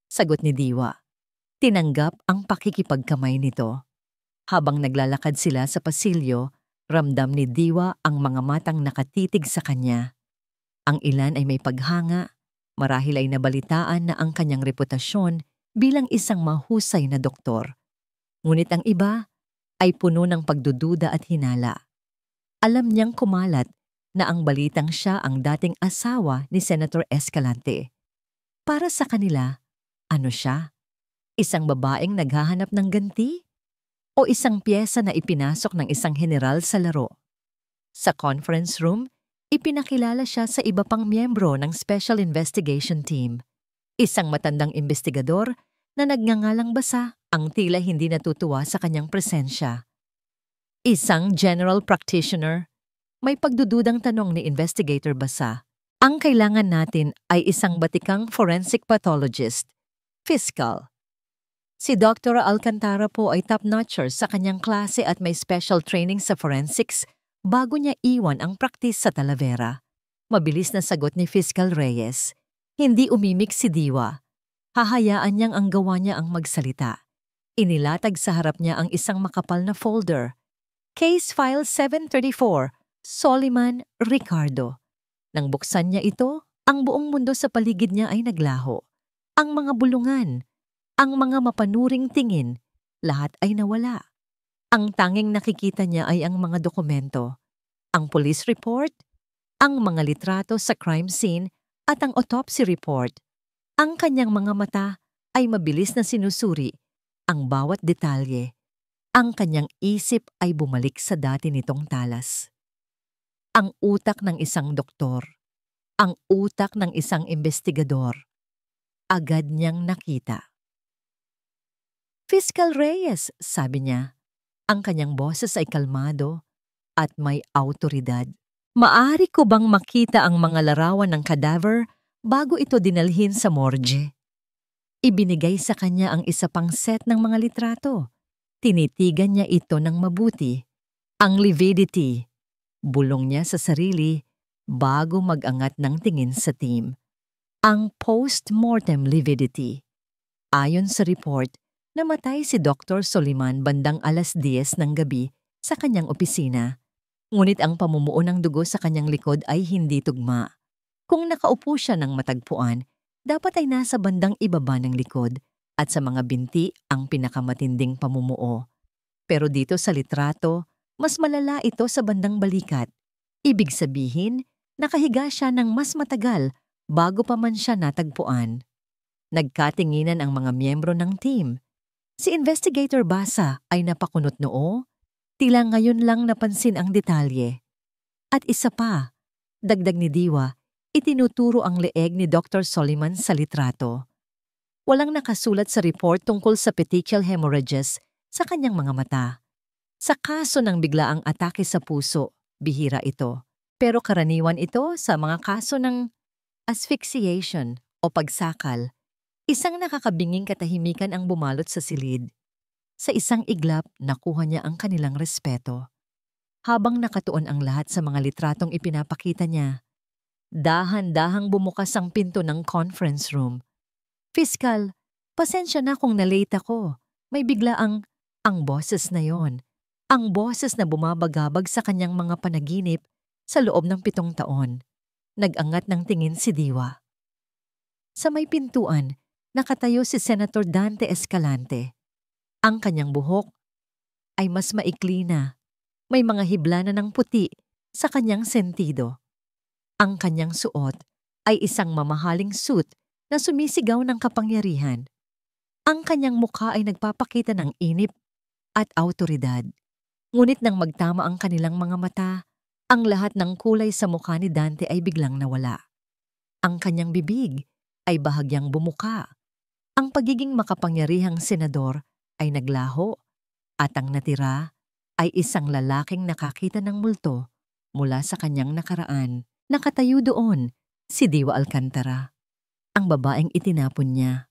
sagot ni Diwa. Tinanggap ang pakikipagkamay nito. Habang naglalakad sila sa pasilyo, ramdam ni Diwa ang mga matang nakatitig sa kanya. Ang ilan ay may paghanga, marahil ay nabalitaan na ang kanyang reputasyon bilang isang mahusay na doktor. Ngunit ang iba ay puno ng pagdududa at hinala. Alam niyang kumalat na ang balitang siya ang dating asawa ni Senator Escalante. Para sa kanila, ano siya? Isang babaeng naghahanap ng ganti? O isang piyesa na ipinasok ng isang general sa laro? Sa conference room, ipinakilala siya sa iba pang miyembro ng Special Investigation Team. Isang matandang investigador na nagngangalang Basa ang tila hindi natutuwa sa kanyang presensya. Isang general practitioner. May pagdududang tanong ni Investigator Basa. Ang kailangan natin ay isang batikang forensic pathologist, fiscal. Si Dr. Alcantara po ay top-notcher sa kanyang klase at may special training sa forensics bago niya iwan ang praktis sa Talavera. Mabilis na sagot ni Fiscal Reyes. Hindi umimik si Diwa. Hahayaan niyang ang gawa niya ang magsalita. Inilatag sa harap niya ang isang makapal na folder. Case File 734, Soliman Ricardo. Nang buksan niya ito, ang buong mundo sa paligid niya ay naglaho. Ang mga bulungan, ang mga mapanuring tingin, lahat ay nawala. Ang tanging nakikita niya ay ang mga dokumento, ang police report, ang mga litrato sa crime scene at ang autopsy report. Ang kanyang mga mata ay mabilis na sinusuri ang bawat detalye. Ang kanyang isip ay bumalik sa dati nitong talas. Ang utak ng isang doktor, ang utak ng isang investigador. Agad niyang nakita. Fiscal Reyes, sabi niya. Ang kanyang boses ay kalmado at may awtoridad. Maaari ko bang makita ang mga larawan ng cadaver bago ito dinalhin sa morgue? Ibinigay sa kanya ang isa pang set ng mga litrato. Tinitigan niya ito ng mabuti. Ang lividity. Bulong niya sa sarili bago mag-angat ng tingin sa team. Ang post-mortem lividity. Ayon sa report, namatay si Dr. Soliman bandang 10:00 ng gabi sa kanyang opisina. Ngunit ang pamumuo ng dugo sa kanyang likod ay hindi tugma. Kung nakaupo siya ng matagpuan, dapat ay nasa bandang ibaba ng likod at sa mga binti ang pinakamatinding pamumuo. Pero dito sa litrato, mas malala ito sa bandang balikat. Ibig sabihin, nakahiga siya ng mas matagal bago pa man siya natagpuan. Nagkatinginan ang mga miyembro ng team. Si Investigator Basa ay napakunot noo, tila ngayon lang napansin ang detalye. At isa pa, dagdag ni Diwa, itinuturo ang leeg ni Dr. Soliman sa litrato. Walang nakasulat sa report tungkol sa petechial hemorrhages sa kanyang mga mata. Sa kaso ng biglaang atake sa puso, bihira ito. Pero karaniwan ito sa mga kaso ng asphyxiation o pagsakal. Isang nakakabinging katahimikan ang bumalot sa silid. Sa isang iglap, nakuha niya ang kanilang respeto. Habang nakatuon ang lahat sa mga litratong ipinapakita niya, dahan-dahang bumukas ang pinto ng conference room. Fiscal, pasensya na kung na-late ako. May bigla ang boses na yon. Ang boses na bumabagabag sa kanyang mga panaginip sa loob ng 7 taon. Nag-angat ng tingin si Diwa. Sa may pintuan, nakatayo si Senator Dante Escalante. Ang kanyang buhok ay mas maikli na. May mga hibla na ng puti sa kanyang sentido. Ang kanyang suot ay isang mamahaling suit na sumisigaw ng kapangyarihan. Ang kanyang mukha ay nagpapakita ng inip at awtoridad. Ngunit nang magtama ang kanilang mga mata, ang lahat ng kulay sa mukha ni Dante ay biglang nawala. Ang kanyang bibig ay bahagyang bumuka. Ang pagiging makapangyarihang senador ay naglaho at ang natira ay isang lalaking nakakita ng multo mula sa kanyang nakaraan. Nakatayo doon si Diwa Alcantara, ang babaeng itinapon niya,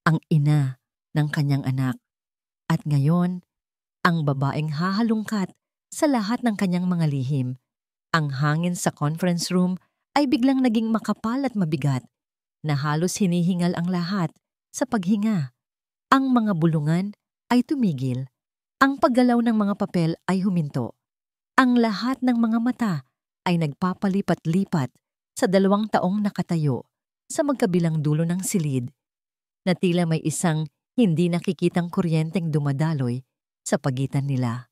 ang ina ng kanyang anak, at ngayon, ang babaeng hahalungkat sa lahat ng kanyang mga lihim. Ang hangin sa conference room ay biglang naging makapal at mabigat na halos hinihingal ang lahat sa paghinga. Ang mga bulungan ay tumigil. Ang paggalaw ng mga papel ay huminto. Ang lahat ng mga mata ay nagpapalipat-lipat sa 2 taong nakatayo sa magkabilang dulo ng silid na tila may isang hindi nakikitang kuryenteng dumadaloy sa pagitan nila.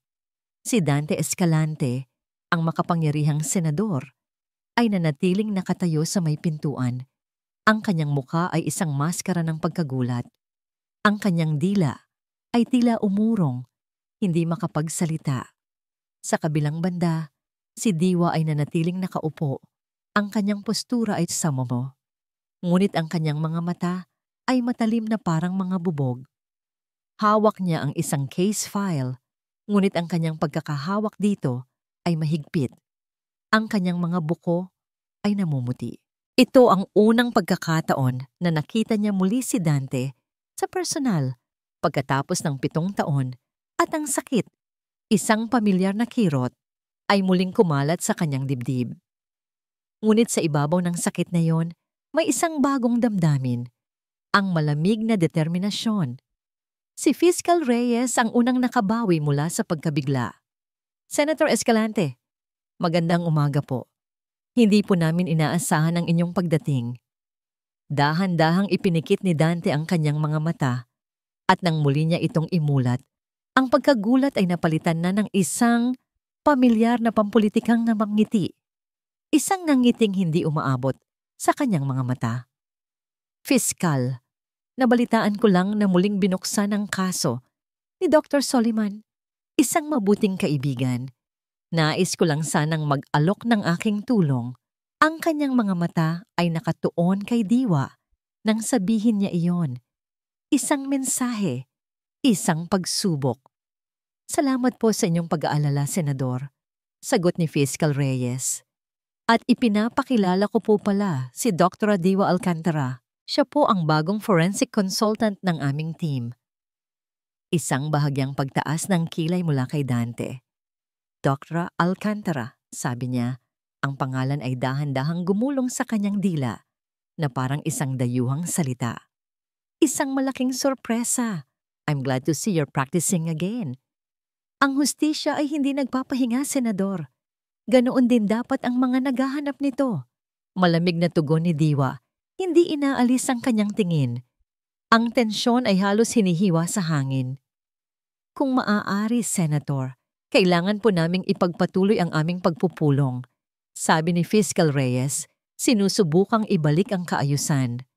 Si Dante Escalante, ang makapangyarihang senador, ay nanatiling nakatayo sa may pintuan. Ang kanyang mukha ay isang maskara ng pagkagulat. Ang kanyang dila ay tila umurong, hindi makapagsalita. Sa kabilang banda, si Diwa ay nanatiling nakaupo. Ang kanyang postura ay samamo. Ngunit ang kanyang mga mata ay matalim na parang mga bubog. Hawak niya ang isang case file, ngunit ang kanyang pagkakahawak dito ay mahigpit. Ang kanyang mga buko ay namumuti. Ito ang unang pagkakataon na nakita niya muli si Dante sa personal pagkatapos ng 7 taon at ang sakit, isang pamilyar na kirot, ay muling kumalat sa kanyang dibdib. Ngunit sa ibabaw ng sakit na yon, may isang bagong damdamin, ang malamig na determinasyon. Si Fiscal Reyes ang unang nakabawi mula sa pagkabigla. Senator Escalante, magandang umaga po. Hindi po namin inaasahan ang inyong pagdating. Dahan-dahang ipinikit ni Dante ang kanyang mga mata at nang muli niya itong imulat, ang pagkagulat ay napalitan na ng isang pamilyar na pampulitikang namangiti. Isang nangiting hindi umaabot sa kanyang mga mata. Fiscal, nabalitaan ko lang na muling binuksan ang kaso ni Dr. Soliman, isang mabuting kaibigan. Nais ko lang sanang mag-alok ng aking tulong. Ang kanyang mga mata ay nakatuon kay Diwa nang sabihin niya iyon. Isang mensahe, isang pagsubok. Salamat po sa inyong pag-aalala, Senador, sagot ni Fiscal Reyes. At ipinapakilala ko po pala si Dr. Diwa Alcantara. Siya po ang bagong forensic consultant ng aming team. Isang bahagyang pagtaas ng kilay mula kay Dante. Dr. Alcantara, sabi niya, ang pangalan ay dahan-dahang gumulong sa kanyang dila na parang isang dayuhang salita. Isang malaking sorpresa. I'm glad to see you're practicing again. Ang hustisya ay hindi nagpapahinga, Senador. Ganoon din dapat ang mga naghahanap nito. Malamig na tugon ni Diwa, hindi inaalis ang kanyang tingin. Ang tensyon ay halos hinihiwa sa hangin. Kung maaari, Senator, kailangan po naming ipagpatuloy ang aming pagpupulong. Sabi ni Fiscal Reyes, sinusubukang ibalik ang kaayusan.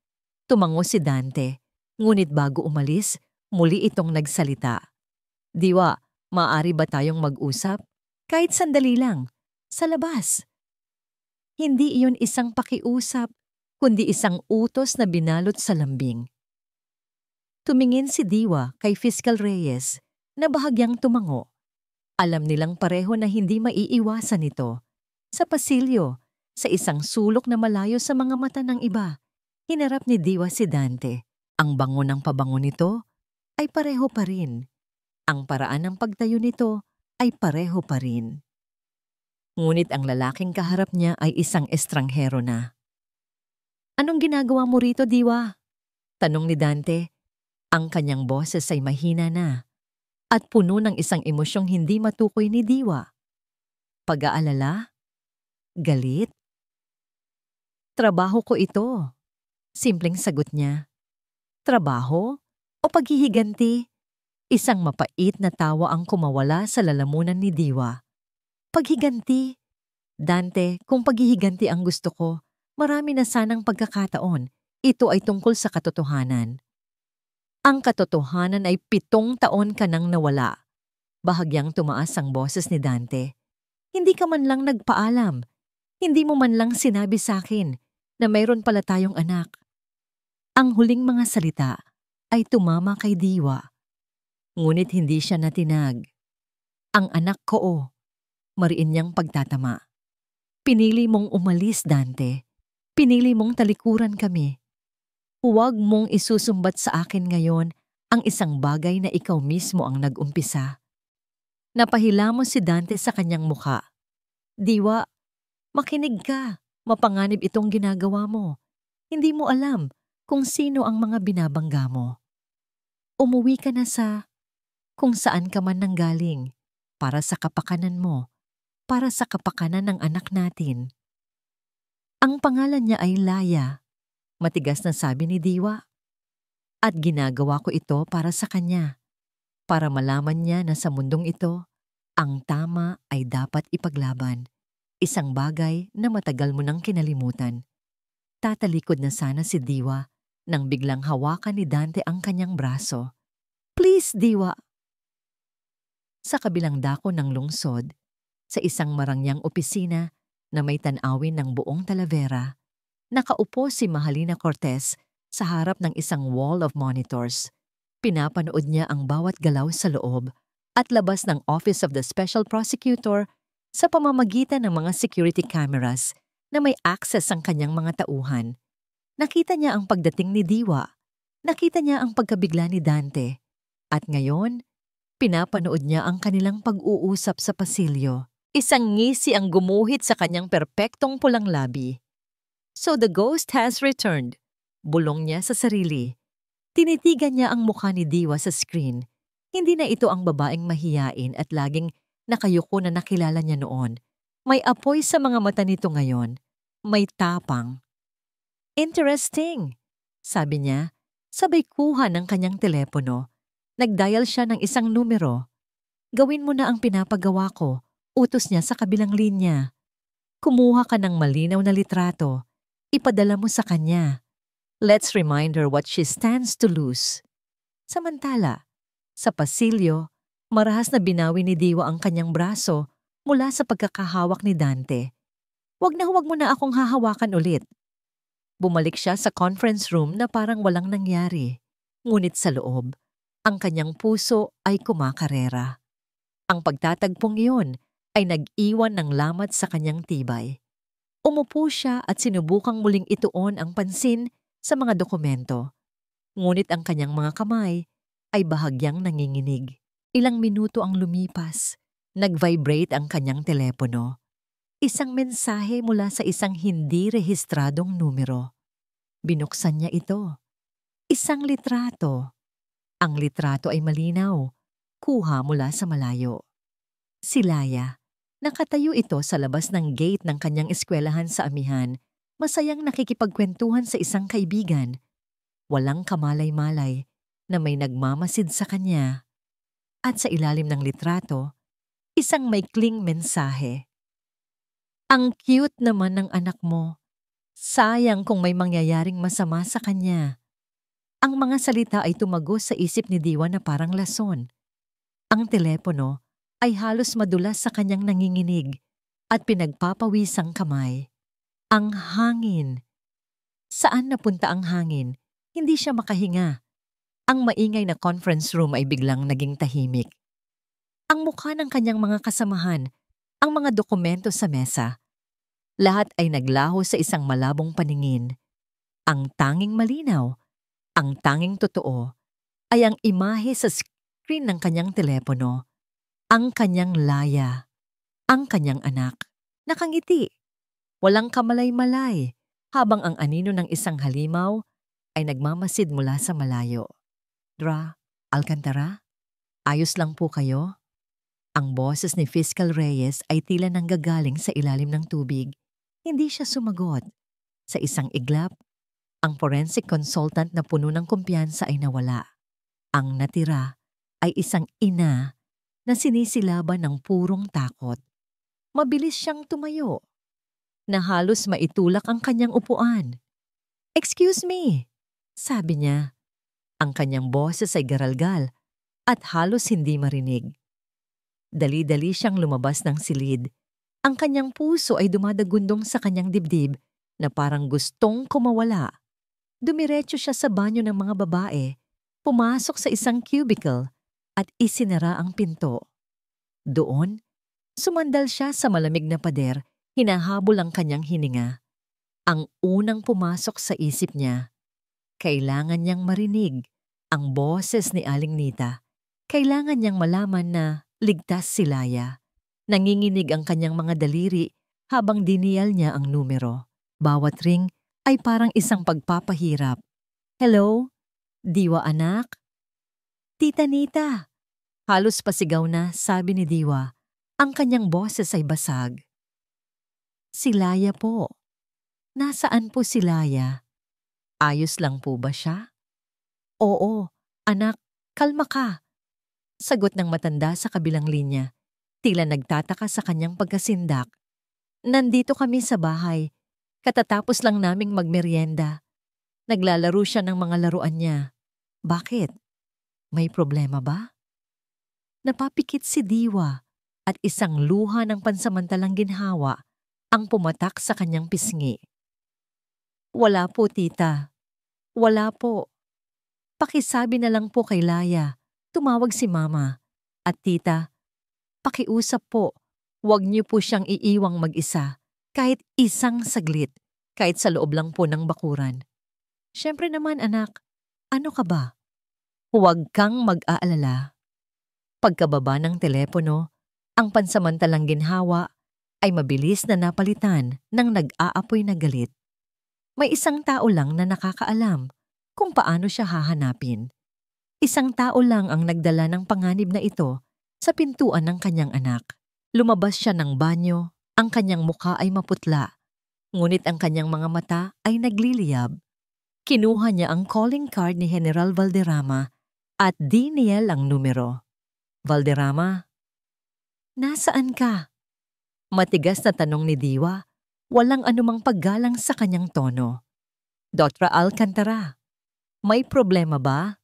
Tumango si Dante, ngunit bago umalis, muli itong nagsalita. Diwa, maaari ba tayong mag-usap? Kahit sandali lang. Sa labas. Hindi iyon isang pakiusap, kundi isang utos na binalot sa lambing. Tumingin si Diwa kay Fiscal Reyes na bahagyang tumango. Alam nilang pareho na hindi maiiwasan ito. Sa pasilyo, sa isang sulok na malayo sa mga mata ng iba, hinarap ni Diwa si Dante. Ang bango ng pabango nito ay pareho pa rin. Ang paraan ng pagtayo nito ay pareho pa rin. Ngunit ang lalaking kaharap niya ay isang estranghero na. Anong ginagawa mo rito, Diwa? Tanong ni Dante. Ang kanyang boses ay mahina na at puno ng isang emosyong hindi matukoy ni Diwa. Pag-aalala? Galit? Trabaho ko ito. Simpleng sagot niya. Trabaho? O paghihiganti? Isang mapait na tawa ang kumawala sa lalamunan ni Diwa. Paghiganti? Dante, kung paghihiganti ang gusto ko, marami na sanang pagkakataon. Ito ay tungkol sa katotohanan. Ang katotohanan ay 7 taon ka nang nawala. Bahagyang tumaas ang boses ni Dante. Hindi ka man lang nagpaalam. Hindi mo man lang sinabi sa akin na mayroon pala tayong anak. Ang huling mga salita ay tumama kay Diwa. Ngunit hindi siya natinag. Ang anak ko, mariin niyang pagtatama. Pinili mong umalis, Dante. Pinili mong talikuran kami. Huwag mong isusumbat sa akin ngayon ang isang bagay na ikaw mismo ang nag-umpisa. Napahila mo si Dante sa kanyang muka. Diwa, makinig ka. Mapanganib itong ginagawa mo. Hindi mo alam kung sino ang mga binabangga mo. Umuwi ka na sa kung saan ka man nanggaling para sa kapakanan mo, para sa kapakanan ng anak natin. Ang pangalan niya ay Laya. Matigas na sabi ni Diwa. At ginagawa ko ito para sa kanya. Para malaman niya na sa mundong ito, ang tama ay dapat ipaglaban. Isang bagay na matagal mo nang kinalimutan. Tatalikod na sana si Diwa nang biglang hawakan ni Dante ang kanyang braso. Please, Diwa! Sa kabilang dako ng lungsod, sa isang marangyang opisina na may tanawin ng buong Talavera, nakaupo si Mahalina Cortez sa harap ng isang wall of monitors. Pinapanood niya ang bawat galaw sa loob at labas ng Office of the Special Prosecutor sa pamamagitan ng mga security cameras na may access ang kanyang mga tauhan. Nakita niya ang pagdating ni Diwa. Nakita niya ang pagkabigla ni Dante. At ngayon, pinapanood niya ang kanilang pag-uusap sa pasilyo. Isang ngisi ang gumuhit sa kanyang perpektong pulang labi. So the ghost has returned. Bulong niya sa sarili. Tinitigan niya ang mukha ni Diwa sa screen. Hindi na ito ang babaeng mahiyain at laging nakayuko na nakilala niya noon. May apoy sa mga mata nito ngayon. May tapang. Interesting, sabi niya. Sabay kuha ng kanyang telepono. Nagdial siya ng isang numero. Gawin mo na ang pinapagawa ko. Utos niya sa kabilang linya. Kumuha ka ng malinaw na litrato. Ipadala mo sa kanya. Let's remind her what she stands to lose. Samantala, sa pasilyo, marahas na binawi ni Diwa ang kanyang braso mula sa pagkakahawak ni Dante. Huwag mo na akong hahawakan ulit. Bumalik siya sa conference room na parang walang nangyari. Ngunit sa loob, ang kanyang puso ay kumakarera. Ang pagtatagpong iyon ay nag-iwan ng lamat sa kanyang tibay. Umupo siya at sinubukang muling ituon ang pansin sa mga dokumento. Ngunit ang kanyang mga kamay ay bahagyang nanginginig. Ilang minuto ang lumipas. Nag-vibrate ang kanyang telepono. Isang mensahe mula sa isang hindi rehistradong numero. Binuksan niya ito. Isang litrato. Ang litrato ay malinaw. Kuha mula sa malayo. Si Laya. Nakatayo ito sa labas ng gate ng kanyang eskwelahan sa amihan, masayang nakikipagkwentuhan sa isang kaibigan. Walang kamalay-malay na may nagmamasid sa kanya. At sa ilalim ng litrato, isang maikling mensahe. Ang cute naman ng anak mo. Sayang kung may mangyayaring masama sa kanya. Ang mga salita ay tumagos sa isip ni Diwa na parang lason. Ang telepono ay halos madulas sa kanyang nanginginig at pinagpapawisang kamay. Ang hangin. Saan napunta ang hangin? Hindi siya makahinga. Ang maingay na conference room ay biglang naging tahimik. Ang mukha ng kanyang mga kasamahan, ang mga dokumento sa mesa. Lahat ay naglaho sa isang malabong paningin. Ang tanging malinaw, ang tanging totoo, ay ang imahe sa screen ng kanyang telepono. Ang kanyang Laya, ang kanyang anak, nakangiti, walang kamalay-malay, habang ang anino ng isang halimaw ay nagmamasid mula sa malayo. Dra, Alcantara? Ayos lang po kayo? Ang boses ni Fiscal Reyes ay tila nanggagaling sa ilalim ng tubig. Hindi siya sumagot. Sa isang iglap, ang forensic consultant na puno ng kumpiyansa ay nawala. Ang natira ay isang ina na sinisilaban ng purong takot. Mabilis siyang tumayo, na halos maitulak ang kanyang upuan. "Excuse me," sabi niya. Ang kanyang boses ay garalgal at halos hindi marinig. Dali-dali siyang lumabas ng silid. Ang kanyang puso ay dumadagundong sa kanyang dibdib na parang gustong kumawala. Dumiretso siya sa banyo ng mga babae, pumasok sa isang cubicle at isinara ang pinto. Doon, sumandal siya sa malamig na pader, hinahabol ang kanyang hininga. Ang unang pumasok sa isip niya, kailangan niyang marinig ang boses ni Aling Nita. Kailangan niyang malaman na ligtas si Laya. Nanginginig ang kanyang mga daliri habang diniyal niya ang numero. Bawat ring ay parang isang pagpapahirap. "Hello? Diwa anak?" "Tita Nita!" Halos pasigaw na sabi ni Diwa. Ang kanyang boses ay basag. "Si Laya po." "Nasaan po si Laya? Ayos lang po ba siya?" "Oo, anak, kalma ka." Sagot ng matanda sa kabilang linya. Tila nagtataka sa kanyang pagkasindak. "Nandito kami sa bahay. Katatapos lang naming magmeryenda." Naglalaro siya ng mga laruan niya. "Bakit? May problema ba?" Napapikit si Diwa at isang luha ng pansamantalang ginhawa ang pumatak sa kanyang pisngi. "Wala po, tita. Wala po. Pakisabi na lang po kay Laya. Tumawag si mama. At tita, pakiusap po. Huwag niyo po siyang iiwang mag-isa. Kahit isang saglit. Kahit sa loob lang po ng bakuran." "Siyempre naman anak. Ano ka ba?" "Huwag kang mag-aalala." Pagkababa ng telepono, ang pansamantalang ginhawa ay mabilis na napalitan ng nag-aapoy na galit. May isang tao lang na nakakaalam kung paano siya hahanapin. Isang tao lang ang nagdala ng panganib na ito sa pintuan ng kanyang anak. Lumabas siya ng banyo, ang kanyang mukha ay maputla, ngunit ang kanyang mga mata ay nagliliyab. Kinuha niya ang calling card ni General Valderrama at diniyal ang numero. "Valderrama, nasaan ka?" Matigas na tanong ni Diwa, walang anumang paggalang sa kanyang tono. "Dr. Alcantara, may problema ba?"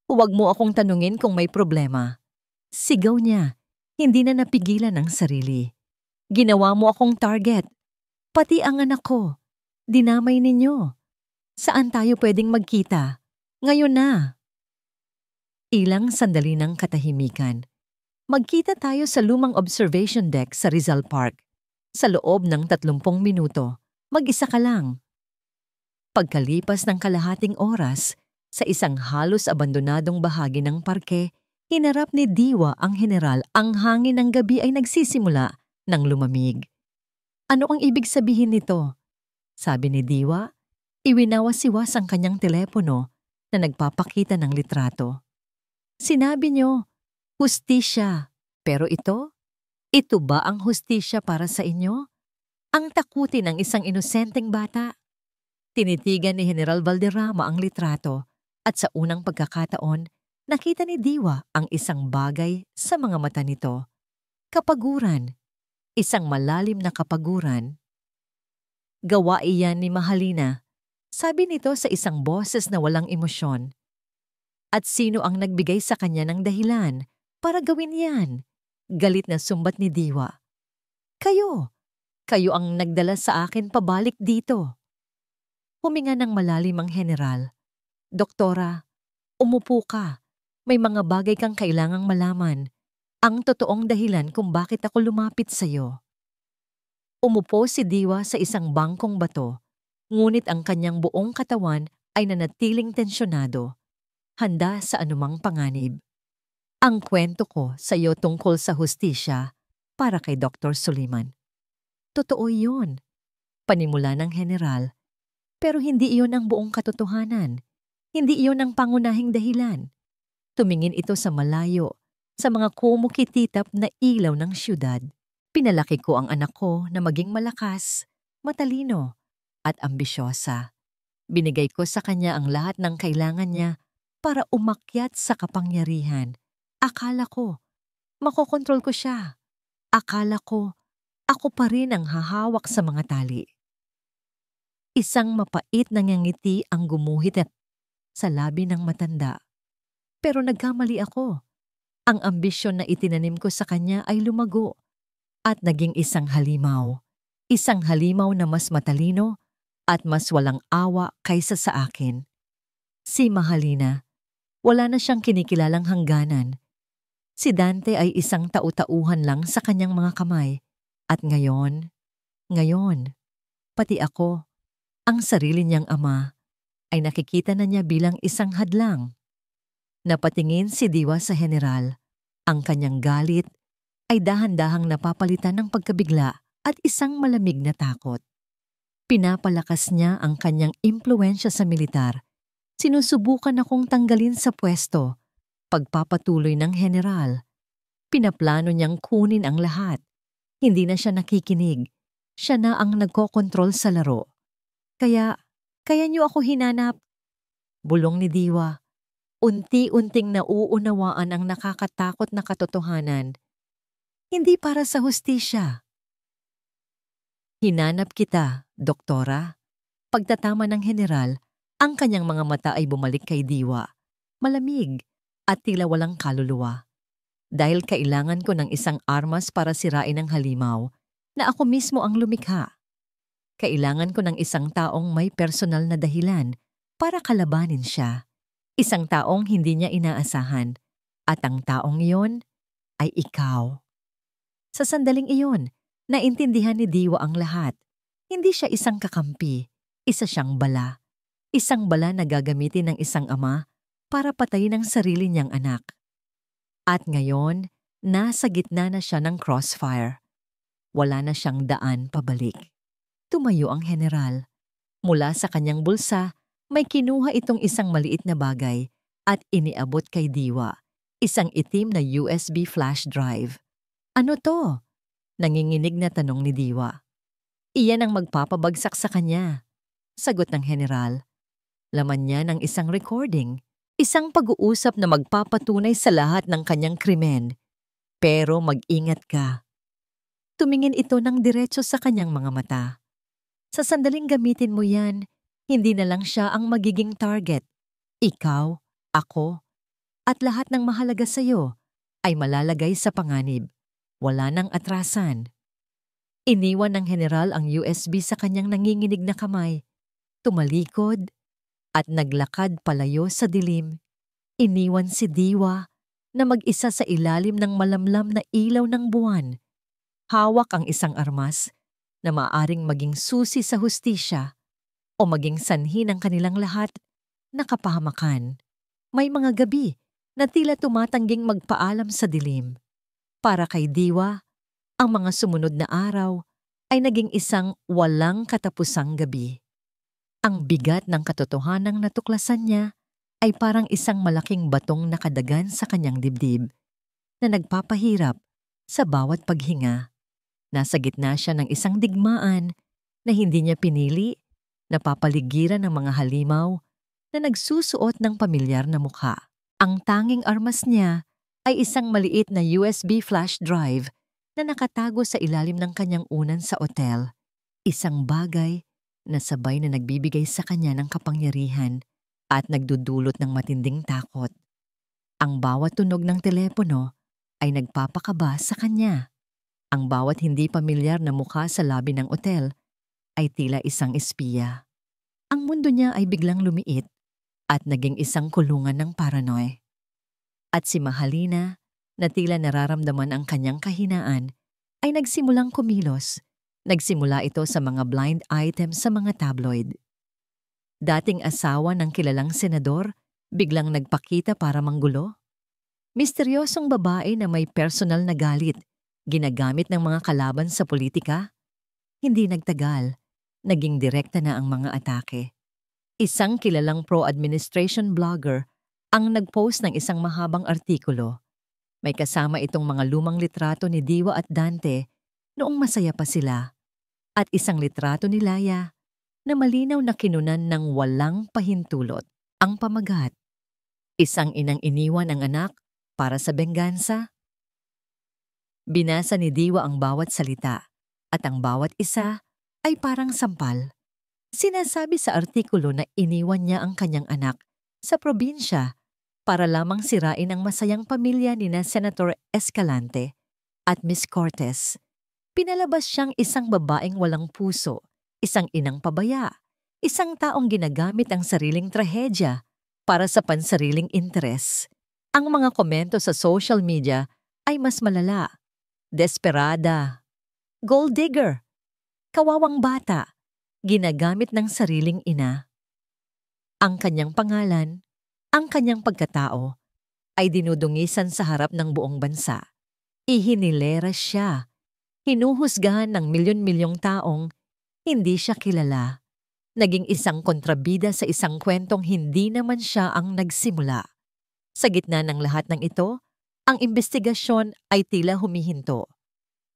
"Huwag mo akong tanungin kung may problema." Sigaw niya, hindi na napigilan ang sarili. "Ginawa mo akong target. Pati ang anak ko. Dinamay ninyo. Saan tayo pwedeng magkita? Ngayon na." Ilang sandali ng katahimikan. "Magkita tayo sa lumang observation deck sa Rizal Park. Sa loob ng 30 minuto. Mag-isa ka lang." Pagkalipas ng kalahating oras, sa isang halos abandonadong bahagi ng parke, hinarap ni Diwa ang general. Ang hangin ng gabi ay nagsisimula ng lumamig. "Ano ang ibig sabihin nito?" sabi ni Diwa. Iwinawas-iwas ang kanyang telepono na nagpapakita ng litrato. "Sinabi niyo, hustisya. Pero ito? Ito ba ang hustisya para sa inyo? Ang takutin ng isang inosenteng bata?" Tinitigan ni General Valderrama ang litrato at sa unang pagkakataon, nakita ni Diwa ang isang bagay sa mga mata nito. Kapaguran. Isang malalim na kapaguran. "Gawa iyan ni Mahalina," sabi nito sa isang boses na walang emosyon. "At sino ang nagbigay sa kanya ng dahilan para gawin yan?" Galit na sumbat ni Diwa. "Kayo! Kayo ang nagdala sa akin pabalik dito." Huminga ng malalim ang general. "Doktora, umupo ka. May mga bagay kang kailangang malaman. Ang totoong dahilan kung bakit ako lumapit sa'yo." Umupo si Diwa sa isang bangkong bato, ngunit ang kanyang buong katawan ay nanatiling tensyonado, handa sa anumang panganib. "Ang kwento ko sa iyo tungkol sa hustisya para kay Dr. Suliman." "Totoo yun," panimula ng general. Pero hindi iyon ang buong katotohanan. Hindi iyon ang pangunahing dahilan. Tumingin ito sa malayo, sa mga kumukititap na ilaw ng siyudad. Pinalaki ko ang anak ko na maging malakas, matalino, at ambisyosa. Binigay ko sa kanya ang lahat ng kailangan niya para umakyat sa kapangyarihan. Akala ko, makokontrol ko siya. Akala ko, ako pa rin ang hahawak sa mga tali. Isang mapait na ngiti ang gumuhit sa labi ng matanda. Pero nagkamali ako. Ang ambisyon na itinanim ko sa kanya ay lumago at naging isang halimaw. Isang halimaw na mas matalino at mas walang awa kaysa sa akin. Si Mahalina, wala na siyang kinikilalang hangganan. Si Dante ay isang tau-tauhan lang sa kanyang mga kamay. At ngayon, pati ako, ang sarili niyang ama, ay nakikita na niya bilang isang hadlang. Napatingin si Diwa sa general. Ang kanyang galit ay dahan-dahang napapalitan ng pagkabigla at isang malamig na takot. Pinapalakas niya ang kanyang impluwensya sa militar. Sinusubukan akong tanggalin sa pwesto. Pagpapatuloy ng general. Pinaplano niyang kunin ang lahat. Hindi na siya nakikinig. Siya na ang nagkokontrol sa laro. Kaya niyo ako hinanap. Bulong ni Diwa. Unti-unting nauunawaan ang nakakatakot na katotohanan. Hindi para sa hustisya. Hinanap kita, doktora. Pagtatama ng general, ang kanyang mga mata ay bumalik kay Diwa. Malamig at tila walang kaluluwa. Dahil kailangan ko ng isang armas para sirain ang halimaw na ako mismo ang lumikha. Kailangan ko ng isang taong may personal na dahilan para kalabanin siya. Isang taong hindi niya inaasahan. At ang taong iyon ay ikaw. Sa sandaling iyon, naintindihan ni Diwa ang lahat. Hindi siya isang kakampi. Isa siyang bala. Isang bala na gagamitin ng isang ama para patayin ang sarili niyang anak. At ngayon, nasa gitna na siya ng crossfire. Wala na siyang daan pabalik. Tumayo ang general. Mula sa kanyang bulsa, may kinuha itong isang maliit na bagay at iniabot kay Diwa. Isang itim na USB flash drive. Ano to? Nanginginig na tanong ni Diwa. Iyan ang magpapabagsak sa kanya. Sagot ng general. Laman niya ng isang recording. Isang pag-uusap na magpapatunay sa lahat ng kanyang krimen. Pero mag-ingat ka. Tumingin ito ng diretso sa kanyang mga mata. Sa sandaling gamitin mo yan, hindi na lang siya ang magiging target. Ikaw, ako, at lahat ng mahalaga sa'yo ay malalagay sa panganib. Wala nang atrasan. Iniwan ng general ang USB sa kanyang nanginginig na kamay. Tumalikod at naglakad palayo sa dilim. Iniwan si Diwa na mag-isa sa ilalim ng malamlam na ilaw ng buwan. Hawak ang isang armas na maaring maging susi sa hustisya o maging sanhi ng kanilang lahat na kapahamakan. May mga gabi na tila tumatangging magpaalam sa dilim. Para kay Diwa, ang mga sumunod na araw ay naging isang walang katapusang gabi. Ang bigat ng katotohanang natuklasan niya ay parang isang malaking batong nakadagan sa kanyang dibdib na nagpapahirap sa bawat paghinga. Nasa gitna siya ng isang digmaan na hindi niya pinili, napapaligiran ng mga halimaw na nagsusuot ng pamilyar na mukha. Ang tanging armas niya ay isang maliit na USB flash drive na nakatago sa ilalim ng kanyang unan sa otel. Isang bagay na sabay na nagbibigay sa kanya ng kapangyarihan at nagdudulot ng matinding takot. Ang bawat tunog ng telepono ay nagpapakaba sa kanya. Ang bawat hindi pamilyar na mukha sa labi ng otel ay tila isang espiya. Ang mundo niya ay biglang lumiit at naging isang kulungan ng paranoy. At si Mahalina, na tila nararamdaman ang kanyang kahinaan, ay nagsimulang kumilos. Nagsimula ito sa mga blind items sa mga tabloid. Dating asawa ng kilalang senador, biglang nagpakita para manggulo. Misteryosong babae na may personal na galit, ginagamit ng mga kalaban sa politika. Hindi nagtagal, naging direkta na ang mga atake. Isang kilalang pro-administration blogger ang nagpost ng isang mahabang artikulo. May kasama itong mga lumang litrato ni Diwa at Dante noong masaya pa sila, at isang litrato ni Laya na malinaw na kinunan ng walang pahintulot. Ang pamagat, isang inang iniwan ang anak para sa benggansa. Binasa ni Diwa ang bawat salita at ang bawat isa ay parang sampal. Sinasabi sa artikulo na iniwan niya ang kanyang anak sa probinsya para lamang sirain ang masayang pamilya ni na Senator Escalante at Miss Cortez. Pinalabas siyang isang babaeng walang puso, isang inang pabaya, isang taong ginagamit ang sariling trahedya para sa pansariling interes. Ang mga komento sa social media ay mas malala. Desperada, gold digger, kawawang bata, ginagamit ng sariling ina. Ang kanyang pangalan, ang kanyang pagkatao, ay dinudungisan sa harap ng buong bansa. Ihinilera siya. Hinuhusgahan ng milyon-milyong taong hindi siya kilala. Naging isang kontrabida sa isang kwentong hindi naman siya ang nagsimula. Sa gitna ng lahat ng ito, ang investigasyon ay tila humihinto.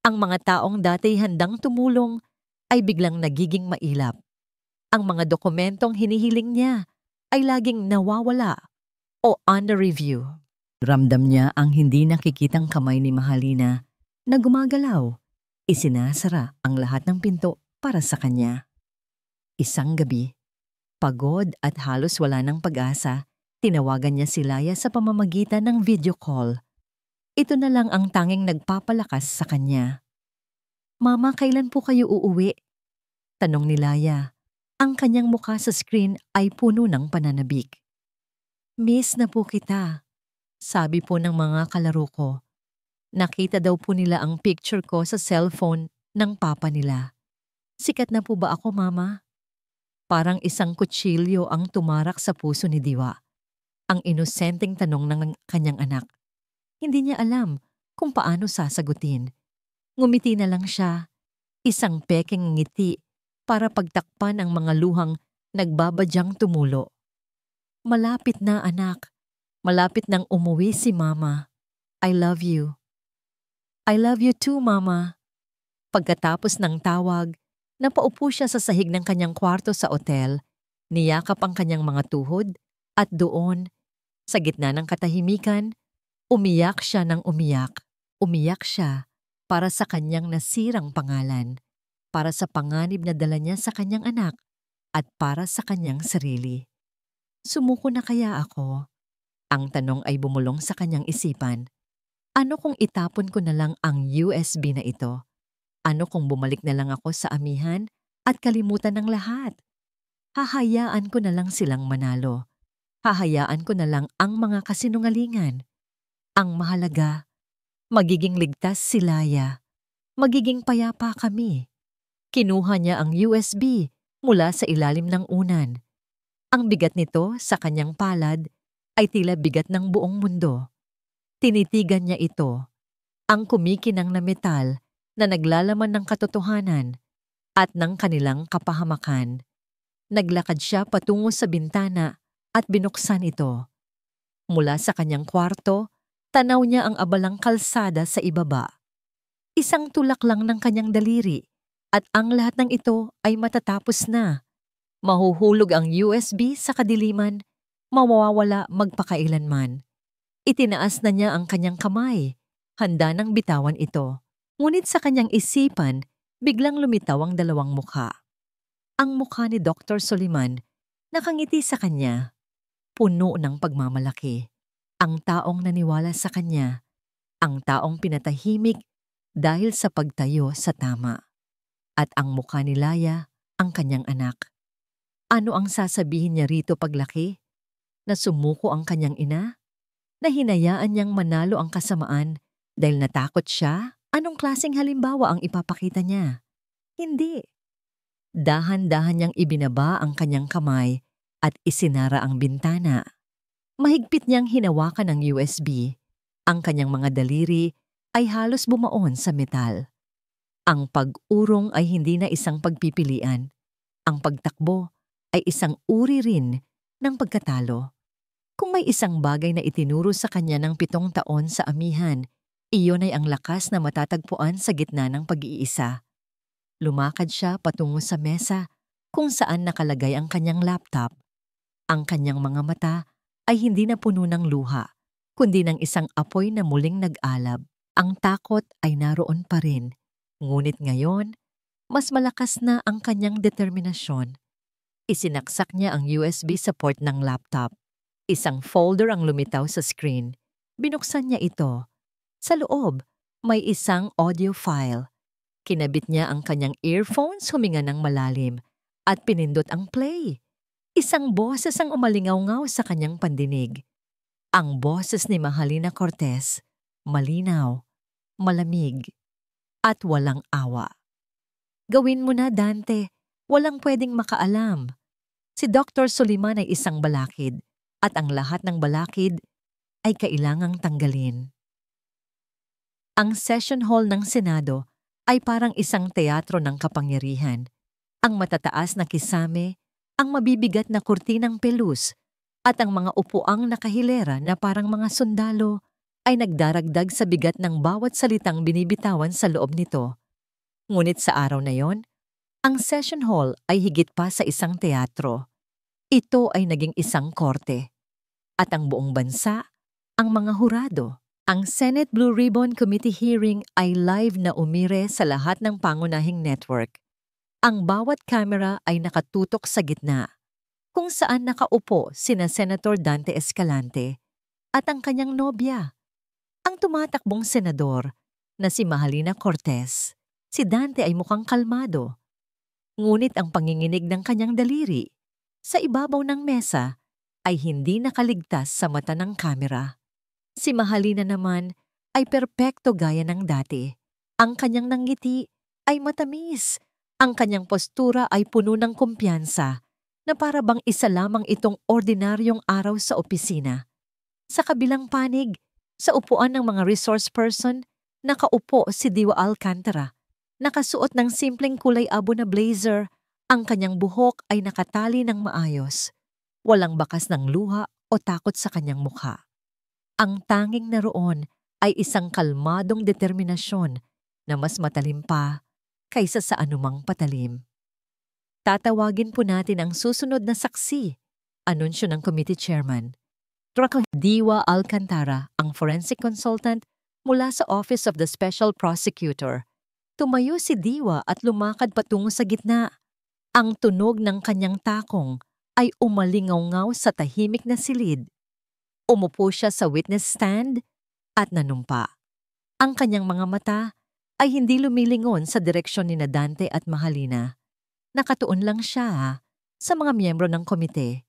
Ang mga taong dati handang tumulong ay biglang nagiging mailap. Ang mga dokumentong hinihiling niya ay laging nawawala o under review. Ramdam niya ang hindi nakikitang kamay ni Mahalina na gumagalaw. Isinasara ang lahat ng pinto para sa kanya. Isang gabi, pagod at halos wala ng pag-asa, tinawagan niya si Laya sa pamamagitan ng video call. Ito na lang ang tanging nagpapalakas sa kanya. "Mama, kailan po kayo uuwi?" Tanong ni Laya. Ang kanyang mukha sa screen ay puno ng pananabik. "Miss na po kita," sabi po ng mga kalaro ko. Nakita daw po nila ang picture ko sa cellphone ng papa nila. "Sikat na po ba ako, Mama?" Parang isang kutsilyo ang tumarak sa puso ni Diwa. Ang inosenteng tanong ng kanyang anak. Hindi niya alam kung paano sasagutin. Ngumiti na lang siya, isang pekeng ngiti para pagtakpan ang mga luhang nagbabadyang tumulo. "Malapit na, anak. Malapit nang umuwi si Mama. I love you." "I love you too, Mama." Pagkatapos ng tawag, napaupo siya sa sahig ng kanyang kwarto sa otel, niyakap ang kanyang mga tuhod, at doon, sa gitna ng katahimikan, umiyak siya ng umiyak. Umiyak siya para sa kanyang nasirang pangalan, para sa panganib na dala niya sa kanyang anak, at para sa kanyang sarili. Sumuko na kaya ako? Ang tanong ay bumulong sa kanyang isipan. Ano kung itapon ko na lang ang USB na ito? Ano kung bumalik na lang ako sa amihan at kalimutan ng lahat? Hahayaan ko na lang silang manalo. Hahayaan ko na lang ang mga kasinungalingan. Ang mahalaga, magiging ligtas si Laya. Magiging payapa kami. Kinuha niya ang USB mula sa ilalim ng unan. Ang bigat nito sa kanyang palad ay tila bigat ng buong mundo. Tinitigan niya ito, ang kumikinang na metal na naglalaman ng katotohanan at ng kanilang kapahamakan. Naglakad siya patungo sa bintana at binuksan ito. Mula sa kanyang kwarto, tanaw niya ang abalang kalsada sa ibaba. Isang tulak lang ng kanyang daliri at ang lahat ng ito ay matatapos na. Mahuhulog ang USB sa kadiliman, mawawala magpakailanman. Itinaas na niya ang kanyang kamay, handa nang bitawan ito. Ngunit sa kanyang isipan, biglang lumitaw ang dalawang mukha. Ang mukha ni Dr. Soliman, nakangiti sa kanya, puno ng pagmamalaki. Ang taong naniwala sa kanya, ang taong pinatahimik dahil sa pagtayo sa tama. At ang mukha ni Laya, ang kanyang anak. Ano ang sasabihin niya rito paglaki? Na sumuko ang kanyang ina? Na hinayaan niyang manalo ang kasamaan dahil natakot siya? Anong klaseng halimbawa ang ipapakita niya? Hindi. Dahan-dahan niyang ibinaba ang kanyang kamay at isinara ang bintana. Mahigpit niyang hinawakan ang USB. Ang kanyang mga daliri ay halos bumaon sa metal. Ang pag-urong ay hindi na isang pagpipilian. Ang pagtakbo ay isang uri rin ng pagkatalo. Kung may isang bagay na itinuro sa kanya ng 7 taon sa amihan, iyon ay ang lakas na matatagpuan sa gitna ng pag-iisa. Lumakad siya patungo sa mesa kung saan nakalagay ang kanyang laptop. Ang kanyang mga mata ay hindi na puno ng luha, kundi ng isang apoy na muling nag-alab. Ang takot ay naroon pa rin, ngunit ngayon, mas malakas na ang kanyang determinasyon. Isinaksak niya ang USB sa port ng laptop. Isang folder ang lumitaw sa screen. Binuksan niya ito. Sa loob, may isang audio file. Kinabit niya ang kanyang earphones, huminga ng malalim, at pinindot ang play. Isang boses ang umalingaw-ngaw sa kanyang pandinig. Ang boses ni Mahalina Cortez, malinaw, malamig, at walang awa. Gawin mo na, Dante. Walang pwedeng makaalam. Si Dr. Soliman ay isang balakid, at ang lahat ng balakid ay kailangang tanggalin. Ang session hall ng Senado ay parang isang teatro ng kapangyarihan. Ang matataas na kisame, ang mabibigat na kurtinang pelus, at ang mga upuang nakahilera na parang mga sundalo ay nagdaragdag sa bigat ng bawat salitang binibitawan sa loob nito. Ngunit sa araw na yon, ang session hall ay higit pa sa isang teatro. Ito ay naging isang korte. At ang buong bansa, ang mga hurado, ang Senate Blue Ribbon Committee hearing ay live na umire sa lahat ng pangunahing network. Ang bawat kamera ay nakatutok sa gitna, kung saan nakaupo sina Senator Dante Escalante at ang kanyang nobya. Ang tumatakbong senador na si Mahalina Cortez, si Dante ay mukhang kalmado. Ngunit ang panginginig ng kanyang daliri sa ibabaw ng mesa ay hindi nakaligtas sa mata ng kamera. Si Mahalina naman ay perpekto gaya ng dati. Ang kanyang nanggiti ay matamis. Ang kanyang postura ay puno ng kumpiyansa na para bang isa lamang itong ordinaryong araw sa opisina. Sa kabilang panig, sa upuan ng mga resource person, nakaupo si Diwa Alcantara. Nakasuot ng simpleng kulay abo na blazer, ang kanyang buhok ay nakatali ng maayos. Walang bakas ng luha o takot sa kanyang mukha. Ang tanging naroon ay isang kalmadong determinasyon na mas matalim pa kaysa sa anumang patalim. Tatawagin po natin ang susunod na saksi, anunsyo ng committee chairman. Diwa Alcantara, ang forensic consultant mula sa Office of the Special Prosecutor. Tumayo si Diwa at lumakad patungo sa gitna. Ang tunog ng kanyang takong ay umalingaw-ngaw sa tahimik na silid. Umupo siya sa witness stand at nanumpa. Ang kanyang mga mata ay hindi lumilingon sa direksyon ni Dante at Mahalina. Nakatuon lang siya sa mga miyembro ng komite.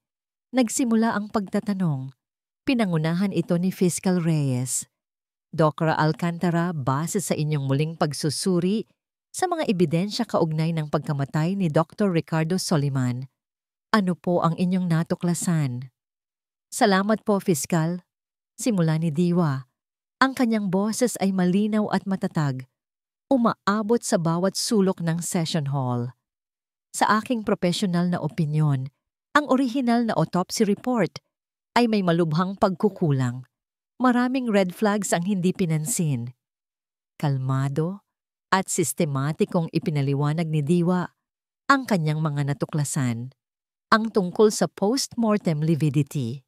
Nagsimula ang pagtatanong. Pinangunahan ito ni Fiscal Reyes. Dr. Alcantara, base sa inyong muling pagsusuri sa mga ebidensya kaugnay ng pagkamatay ni Dr. Ricardo Soliman, ano po ang inyong natuklasan? Salamat po, Fiscal. Simula ni Diwa. Ang kanyang boses ay malinaw at matatag. Umaabot sa bawat sulok ng session hall. Sa aking profesional na opinyon, ang orihinal na autopsy report ay may malubhang pagkukulang. Maraming red flags ang hindi pinansin. Kalmado at sistematikong ipinaliwanag ni Diwa ang kanyang mga natuklasan. Ang tungkol sa post-mortem lividity.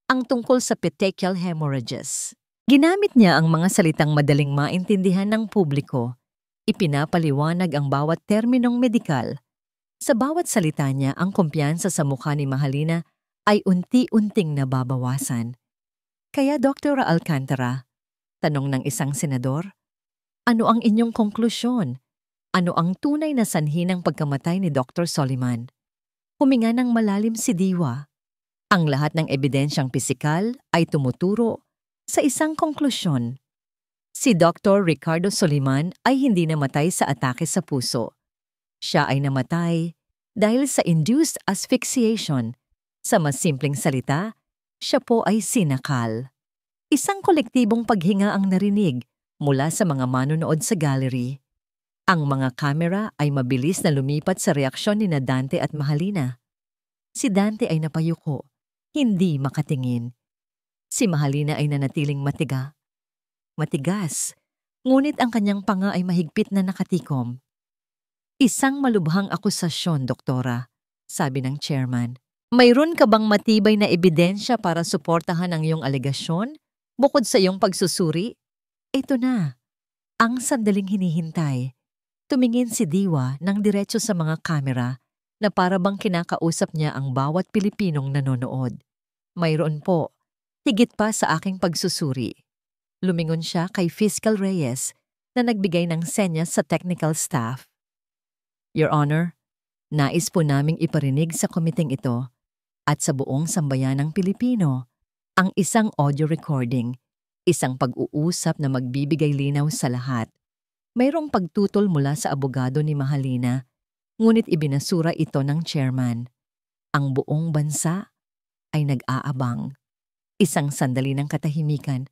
Ang tungkol sa petechial hemorrhages. Ginamit niya ang mga salitang madaling maintindihan ng publiko. Ipinapaliwanag ang bawat terminong medikal. Sa bawat salita niya, ang kumpiyansa sa mukha ni Mahalina ay unti-unting nababawasan. Kaya Dr. Alcantara, tanong ng isang senador, ano ang inyong konklusyon? Ano ang tunay na sanhi ng pagkamatay ni Dr. Soliman? Huminga ng malalim si Diwa. Ang lahat ng ebidensyang pisikal ay tumuturo sa isang konklusyon. Si Dr. Ricardo Soliman ay hindi namatay sa atake sa puso. Siya ay namatay dahil sa induced asphyxiation. Sa mas simpleng salita, siya po ay sinakal. Isang kolektibong paghinga ang narinig mula sa mga manonood sa gallery. Ang mga kamera ay mabilis na lumipat sa reaksyon ni na Dante at Mahalina. Si Dante ay napayuko, hindi makatingin. Si Mahalina ay nanatiling matigas, ngunit ang kanyang panga ay mahigpit na nakatikom. Isang malubhang akusasyon, doktora, sabi ng chairman. Mayroon ka bang matibay na ebidensya para suportahan ang iyong alegasyon? Bukod sa iyong pagsusuri? Ito na, ang sandaling hinihintay. Tumingin si Diwa ng diretso sa mga kamera na para bang kinakausap niya ang bawat Pilipinong nanonood. Mayroon po, higit pa sa aking pagsusuri. Lumingon siya kay Fiscal Reyes na nagbigay ng senyas sa technical staff. Your Honor, nais po naming iparinig sa komiteng ito at sa buong sambayanang Pilipino ang isang audio recording, isang pag-uusap na magbibigay linaw sa lahat. Mayroong pagtutol mula sa abogado ni Mahalina, ngunit ibinasura ito ng chairman. Ang buong bansa ay nag-aabang. Isang sandali ng katahimikan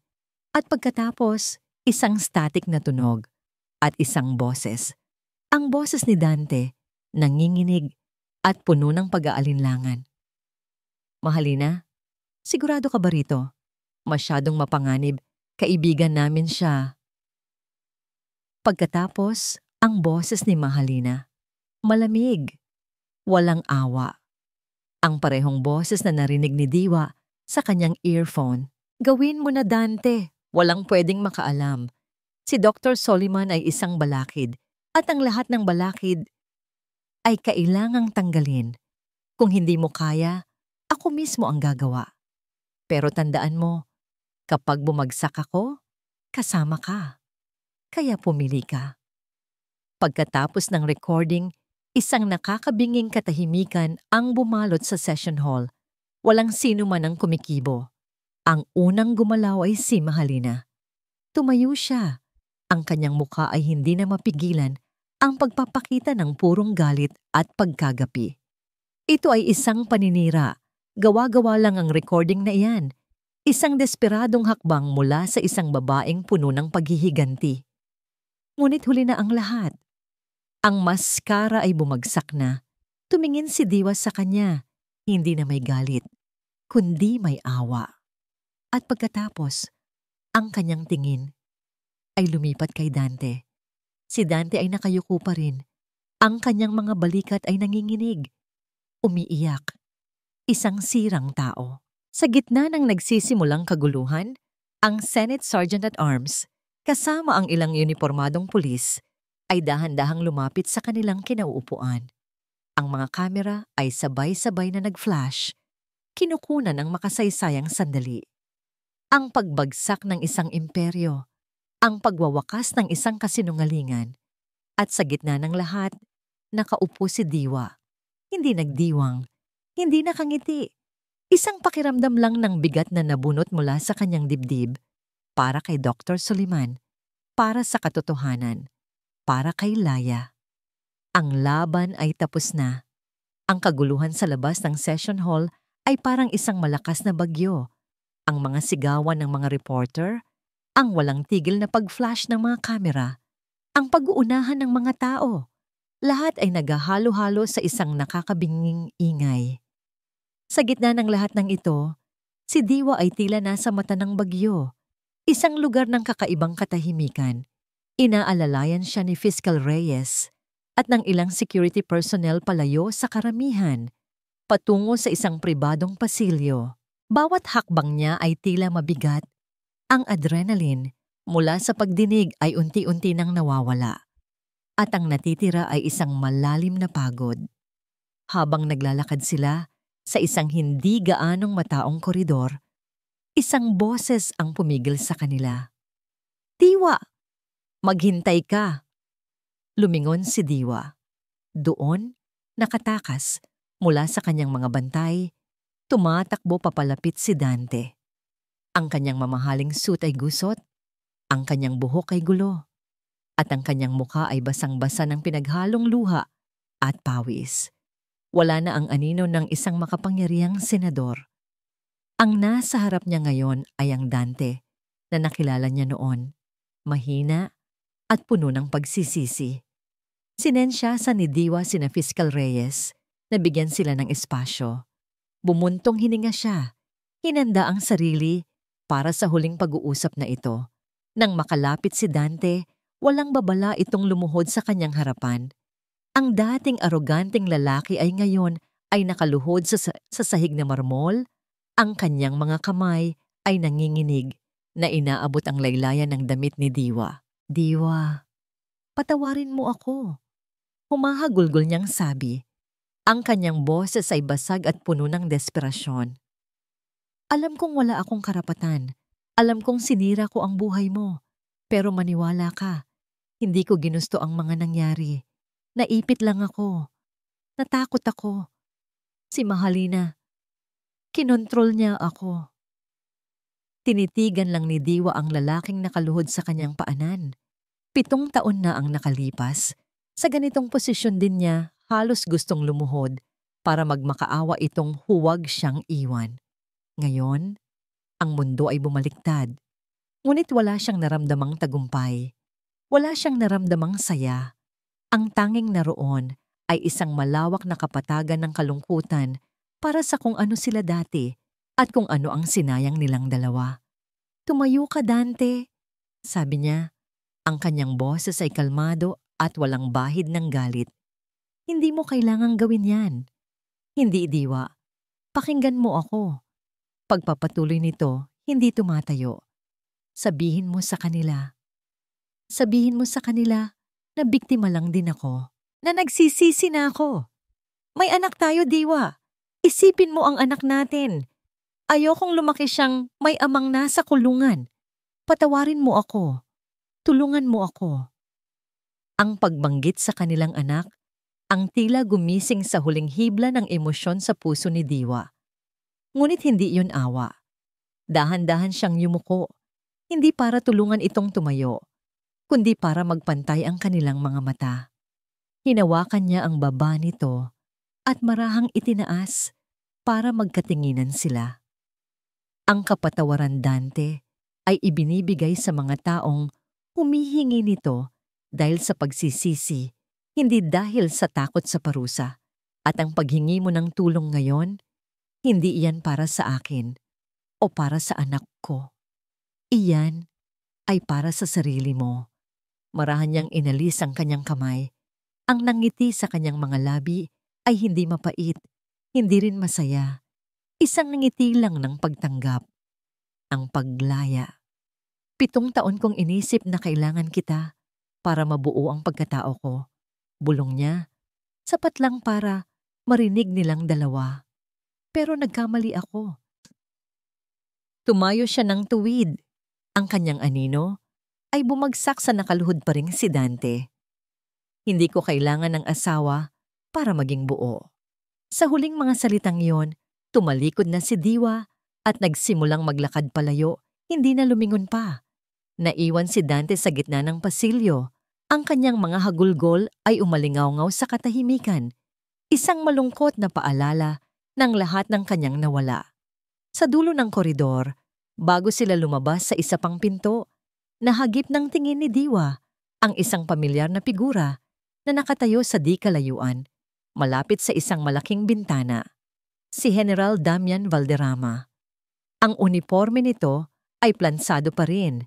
at pagkatapos isang static na tunog at isang boses. Ang boses ni Dante, nanginginig at puno ng pag-aalinlangan. Mahalina, sigurado ka ba rito? Masyadong mapanganib, kaibigan namin siya. Pagkatapos, ang boses ni Mahalina, malamig, walang awa. Ang parehong boses na narinig ni Diwa sa kanyang earphone. Gawin mo na, Dante, walang pwedeng makaalam. Si Dr. Soliman ay isang balakid at ang lahat ng balakid ay kailangang tanggalin. Kung hindi mo kaya, ako mismo ang gagawa. Pero tandaan mo, kapag bumagsak ako, kasama ka. Kaya pumili ka. Pagkatapos ng recording, isang nakakabinging katahimikan ang bumalot sa session hall. Walang sino man ang kumikibo. Ang unang gumalaw ay si Mahalina. Tumayo siya. Ang kanyang mukha ay hindi na mapigilan ang pagpapakita ng purong galit at pagkagapi. Ito ay isang paninira. Gawa-gawa lang ang recording na iyan. Isang desperadong hakbang mula sa isang babaeng puno ng paghihiganti. Ngunit huli na ang lahat. Ang maskara ay bumagsak na. Tumingin si Diwa sa kanya, hindi na may galit, kundi may awa. At pagkatapos, ang kanyang tingin ay lumipat kay Dante. Si Dante ay nakayuko pa rin. Ang kanyang mga balikat ay nanginginig. Umiiyak. Isang sirang tao. Sa gitna ng nagsisimulang kaguluhan, ang Senate Sergeant at Arms, kasama ang ilang unipormadong pulis, ay dahan-dahang lumapit sa kanilang kinauupuan. Ang mga kamera ay sabay-sabay na nag-flash, kinukunan ng makasaysayang sandali. Ang pagbagsak ng isang imperyo, ang pagwawakas ng isang kasinungalingan, at sa gitna ng lahat, nakaupo si Diwa. Hindi nagdiwang, hindi nakangiti. Isang pakiramdam lang ng bigat na nabunot mula sa kanyang dibdib para kay Dr. Soliman, para sa katotohanan, para kay Laya. Ang laban ay tapos na. Ang kaguluhan sa labas ng session hall ay parang isang malakas na bagyo. Ang mga sigawan ng mga reporter, ang walang tigil na pag-flash ng mga kamera, ang pag-uunahan ng mga tao. Lahat ay naghahalo-halo sa isang nakakabinging ingay. Sa gitna ng lahat ng ito, si Diwa ay tila nasa mata ng bagyo. Isang lugar ng kakaibang katahimikan. Inaalalayan siya ni Fiscal Reyes at ng ilang security personnel palayo sa karamihan, patungo sa isang pribadong pasilyo. Bawat hakbang niya ay tila mabigat. Ang adrenaline mula sa pagdinig ay unti-unti nang nawawala. At ang natitira ay isang malalim na pagod. Habang naglalakad sila sa isang hindi gaanong mataong koridor, isang boses ang pumigil sa kanila. Diwa! Maghintay ka! Lumingon si Diwa. Doon, nakatakas, mula sa kanyang mga bantay, tumatakbo papalapit si Dante. Ang kanyang mamahaling suit ay gusot, ang kanyang buhok ay gulo, at ang kanyang mukha ay basang-basa ng pinaghalong luha at pawis. Wala na ang anino ng isang makapangyarihang senador. Ang nasa harap niya ngayon ay ang Dante na nakilala niya noon, mahina at puno ng pagsisisi. Sinensyasan ni Diwa sina Fiscal Reyes na bigyan sila ng espasyo. Bumuntong hininga siya. Hinanda ang sarili para sa huling pag-uusap na ito. Nang makalapit si Dante, walang babala itong lumuhod sa kanyang harapan. Ang dating aroganteng lalaki ay nakaluhod sa sahig na marmol. Ang kanyang mga kamay ay nanginginig na inaabot ang laylayan ng damit ni Diwa. Diwa, patawarin mo ako. Humahagulgol niyang sabi. Ang kanyang boses ay basag at puno ng desperasyon. Alam kong wala akong karapatan. Alam kong sinira ko ang buhay mo. Pero maniwala ka, hindi ko ginusto ang mga nangyari. Naipit lang ako. Natakot ako. Si Mahalina, kinontrol niya ako. Tinitigan lang ni Diwa ang lalaking nakaluhod sa kanyang paanan. 7 taon na ang nakalipas. Sa ganitong posisyon din niya, halos gustong lumuhod para magmakaawa itong huwag siyang iwan. Ngayon, ang mundo ay bumaliktad. Ngunit wala siyang naramdamang tagumpay. Wala siyang naramdamang saya. Ang tanging naroon ay isang malawak na kapatagan ng kalungkutan para sa kung ano sila dati at kung ano ang sinayang nilang dalawa. Tumayo ka, Dante, sabi niya. Ang kanyang boses ay kalmado at walang bahid ng galit. Hindi mo kailangang gawin yan. Hindi, Diwa. Pakinggan mo ako. Pagpapatuloy nito, hindi tumatayo. Sabihin mo sa kanila na biktima lang din ako, na nagsisisi na ako. May anak tayo, Diwa. Isipin mo ang anak natin. Ayokong lumaki siyang may amang nasa kulungan. Patawarin mo ako. Tulungan mo ako. Ang pagbanggit sa kanilang anak, ang tila gumising sa huling hibla ng emosyon sa puso ni Diwa. Ngunit hindi iyon awa. Dahan-dahan siyang yumuko, hindi para tulungan itong tumayo, kundi para magpantay ang kanilang mga mata. Hinawakan niya ang baba nito at marahang itinaas para magkatinginan sila. Ang kapatawaran, Dante, ay ibinibigay sa mga taong humihingi nito dahil sa pagsisisi, hindi dahil sa takot sa parusa. At ang paghingi mo ng tulong ngayon, hindi iyan para sa akin o para sa anak ko. Iyan ay para sa sarili mo. Marahan niyang inalis ang kanyang kamay. Ang nangiti sa kanyang mga labi ay hindi mapait, hindi rin masaya. Isang ngiti lang ng pagtanggap. Ang paglaya. 7 taon kong inisip na kailangan kita para mabuo ang pagkatao ko. Bulong niya, sapat lang para marinig nilang dalawa. Pero nagkamali ako. Tumayo siya ng tuwid. Ang kanyang anino ay bumagsak sa nakaluhod pa ring si Dante. Hindi ko kailangan ng asawa para maging buo. Sa huling mga salitang yon, tumalikod na si Diwa at nagsimulang maglakad palayo, hindi na lumingon pa. Naiwan si Dante sa gitna ng pasilyo. Ang kanyang mga hagulgol ay umalingaw-ngaw sa katahimikan. Isang malungkot na paalala ng lahat ng kanyang nawala. Sa dulo ng koridor, bago sila lumabas sa isa pang pinto, nahagip ng tingin ni Diwa ang isang pamilyar na figura na nakatayo sa di kalayuan, malapit sa isang malaking bintana. Si General Damian Valderrama. Ang uniforme nito ay plansado pa rin.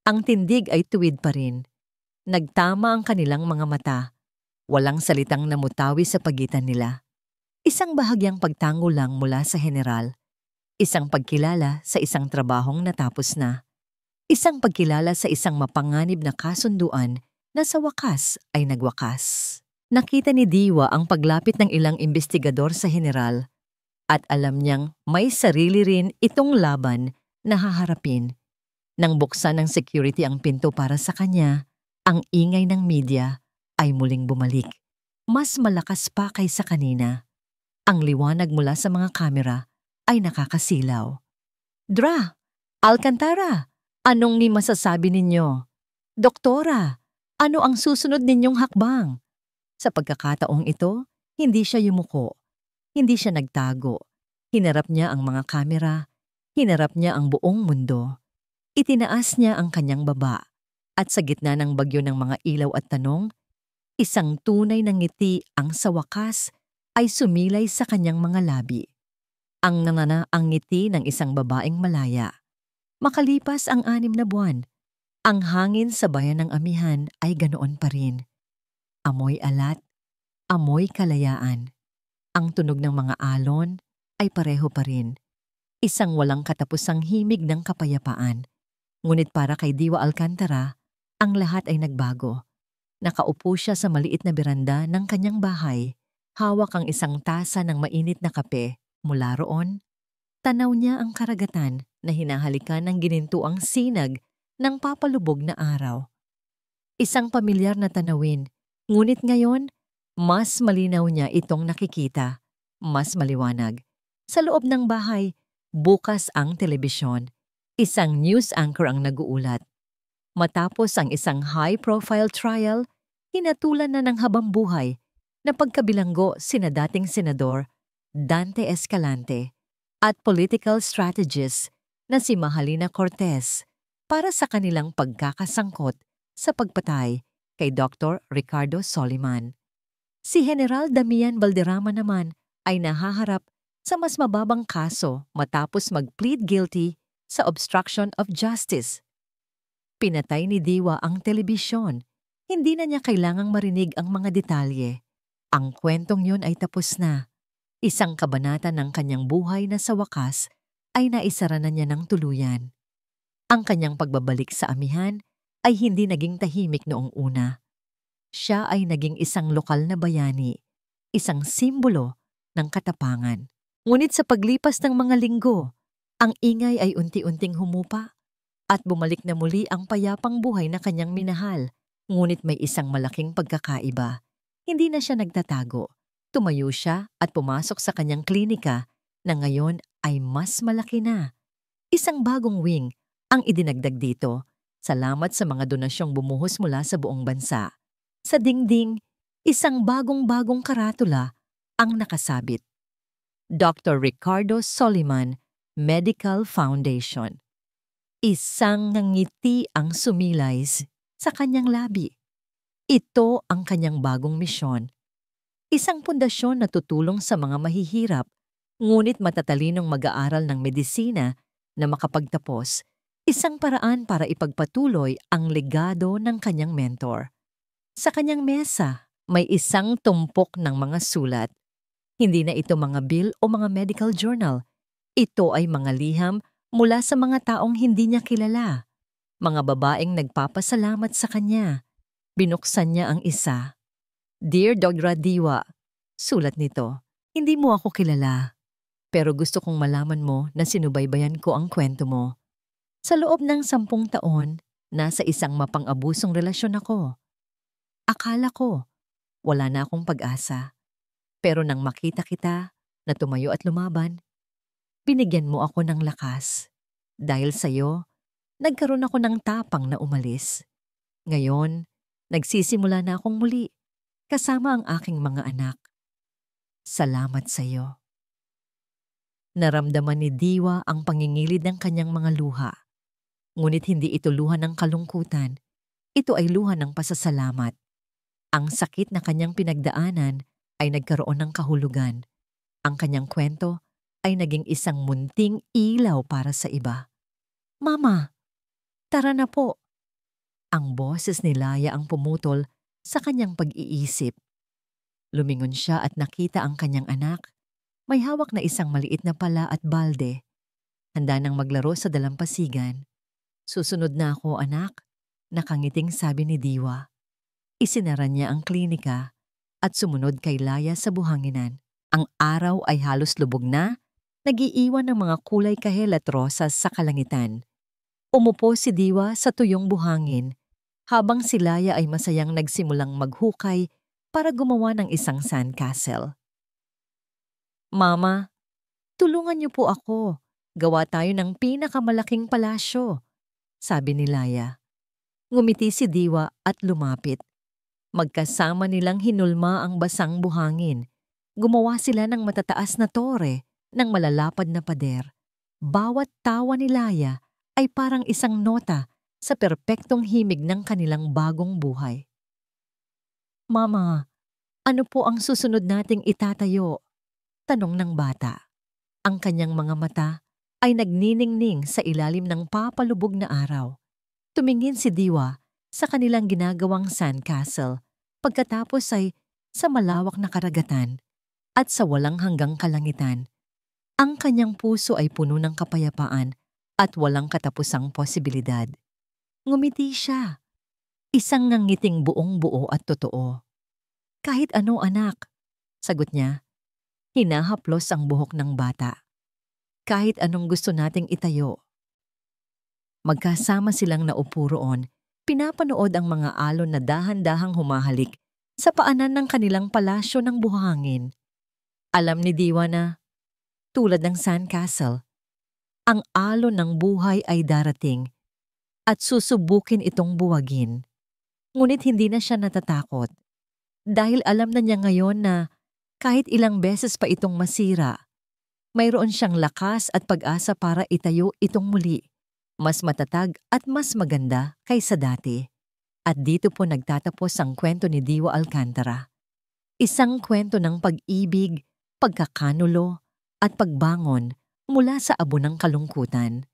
Ang tindig ay tuwid pa rin. Nagtama ang kanilang mga mata. Walang salitang namutawi sa pagitan nila. Isang bahagyang pagtango lang mula sa general. Isang pagkilala sa isang trabahong natapos na. Isang pagkilala sa isang mapanganib na kasunduan na sa wakas ay nagwakas. Nakita ni Diwa ang paglapit ng ilang investigador sa general at alam niyang may sarili rin itong laban na haharapin. Nang buksan ng security ang pinto para sa kanya, ang ingay ng media ay muling bumalik. Mas malakas pa kaysa kanina. Ang liwanag mula sa mga kamera ay nakakasilaw. Dra! Alcantara! Anong ni masasabi ninyo? Doktora! Ano ang susunod ninyong hakbang? Sa pagkakataong ito, hindi siya yumuko. Hindi siya nagtago. Hinarap niya ang mga kamera. Hinarap niya ang buong mundo. Itinaas niya ang kanyang baba at sa gitna ng bagyo ng mga ilaw at tanong, Isang tunay na ngiti ang sa wakas ay sumilay sa kanyang mga labi. Ang nanana ang ngiti ng isang babaeng malaya. Makalipas ang 6 na buwan, ang hangin sa bayan ng amihan ay ganoon pa rin. Amoy alat, amoy kalayaan. Ang tunog ng mga alon ay pareho pa rin. Isang walang katapusang himig ng kapayapaan. Ngunit para kay Diwa Alcantara, ang lahat ay nagbago. Nakaupo siya sa maliit na beranda ng kanyang bahay. Hawak ang isang tasa ng mainit na kape. Mula roon, tanaw niya ang karagatan na hinahalikan ng ginintuang sinag ng papalubog na araw. Isang pamilyar na tanawin, ngunit ngayon, mas malinaw niya itong nakikita. Mas maliwanag. Sa loob ng bahay, bukas ang telebisyon. Isang news anchor ang nag-uulat. Matapos ang isang high-profile trial, hinatulan na ng habambuhay na pagkabilanggo sina dating senador Dante Escalante at political strategist na si Mahalina Cortez para sa kanilang pagkakasangkot sa pagpatay kay Dr. Ricardo Soliman. Si General Damian Valderrama naman ay nahaharap sa mas mababang kaso matapos mag-plead guilty sa obstruction of justice. Pinatay ni Diwa ang telebisyon. Hindi na niya kailangang marinig ang mga detalye. Ang kwentong yun ay tapos na. Isang kabanata ng kanyang buhay na sa wakas ay naisara na niya ng tuluyan. Ang kanyang pagbabalik sa amihan ay hindi naging tahimik noong una. Siya ay naging isang lokal na bayani, isang simbolo ng katapangan. Ngunit sa paglipas ng mga linggo, ang ingay ay unti-unting humupa at bumalik na muli ang payapang buhay na kanyang minahal. Ngunit may isang malaking pagkakaiba. Hindi na siya nagtatago. Tumayo siya at pumasok sa kanyang klinika na ngayon ay mas malaki na. Isang bagong wing ang idinagdag dito. Salamat sa mga donasyong bumuhos mula sa buong bansa. Sa dingding, isang bagong-bagong karatula ang nakasabit. Dr. Ricardo Soliman Medical Foundation. Isang ngiti ang sumilay sa kanyang labi. Ito ang kanyang bagong misyon. Isang pundasyon na tutulong sa mga mahihirap, ngunit matatalinong mag-aaral ng medisina na makapagtapos. Isang paraan para ipagpatuloy ang legado ng kanyang mentor. Sa kanyang mesa, may isang tumpok ng mga sulat. Hindi na ito mga bill o mga medical journal. Ito ay mga liham mula sa mga taong hindi niya kilala. Mga babaeng nagpapasalamat sa kanya. Binuksan niya ang isa. Dear Dr. Diwa, sulat nito, hindi mo ako kilala. Pero gusto kong malaman mo na sinubaybayan ko ang kwento mo. Sa loob ng 10 taon, nasa isang mapang-abusong relasyon ako. Akala ko, wala na akong pag-asa. Pero nang makita kita na tumayo at lumaban, binigyan mo ako ng lakas. Dahil sa'yo, nagkaroon ako ng tapang na umalis. Ngayon, nagsisimula na akong muli, kasama ang aking mga anak. Salamat sa'yo. Naramdaman ni Diwa ang pangingilid ng kanyang mga luha. Ngunit hindi ito luha ng kalungkutan. Ito ay luha ng pasasalamat. Ang sakit na kanyang pinagdaanan ay nagkaroon ng kahulugan. Ang kanyang kwento ay naging isang munting ilaw para sa iba. Mama, tara na po. Ang boses ni Laya ang pumutol sa kanyang pag-iisip. Lumingon siya at nakita ang kanyang anak. May hawak na isang maliit na pala at balde. Handa nang maglaro sa dalampasigan. Susunod na ako, anak, nakangiting sabi ni Diwa. Isinara niya ang klinika at sumunod kay Laya sa buhanginan. Ang araw ay halos lubog na, nag-iiwan ng mga kulay kahel at rosas sa kalangitan. Umupo si Diwa sa tuyong buhangin, habang si Laya ay masayang nagsimulang maghukay para gumawa ng isang sandcastle. Mama, tulungan niyo po ako. Gawa tayo ng pinakamalaking palasyo, sabi ni Laya. Ngumiti si Diwa at lumapit. Magkasama nilang hinulma ang basang buhangin. Gumawa sila ng matataas na tore ng malalapad na pader. Bawat tawa ni Laya ay parang isang nota sa perpektong himig ng kanilang bagong buhay. Mama, ano po ang susunod nating itatayo? Tanong ng bata. Ang kanyang mga mata ay nagniningning sa ilalim ng papalubog na araw. Tumingin si Diwa sa kanilang ginagawang sandcastle, pagkatapos ay sa malawak na karagatan at sa walang hanggang kalangitan. Ang kanyang puso ay puno ng kapayapaan at walang katapusang posibilidad. Ngumiti siya, isang ngangiting buong buo at totoo. Kahit ano, anak, sagot niya. Hinahaplos ang buhok ng bata. Kahit anong gusto nating itayo. Magkasama silang naupo roon, pinapanood ang mga alon na dahan-dahang humahalik sa paanan ng kanilang palasyo ng buhangin. Alam ni Diwa na, tulad ng sandcastle, ang alon ng buhay ay darating at susubukin itong buwagin. Ngunit hindi na siya natatakot dahil alam na niya ngayon na kahit ilang beses pa itong masira, mayroon siyang lakas at pag-asa para itayo itong muli, mas matatag at mas maganda kaysa dati. At dito po nagtatapos ang kwento ni Diwa Alcantara. Isang kwento ng pag-ibig, pagkakanulo, at pagbangon mula sa abo ng kalungkutan.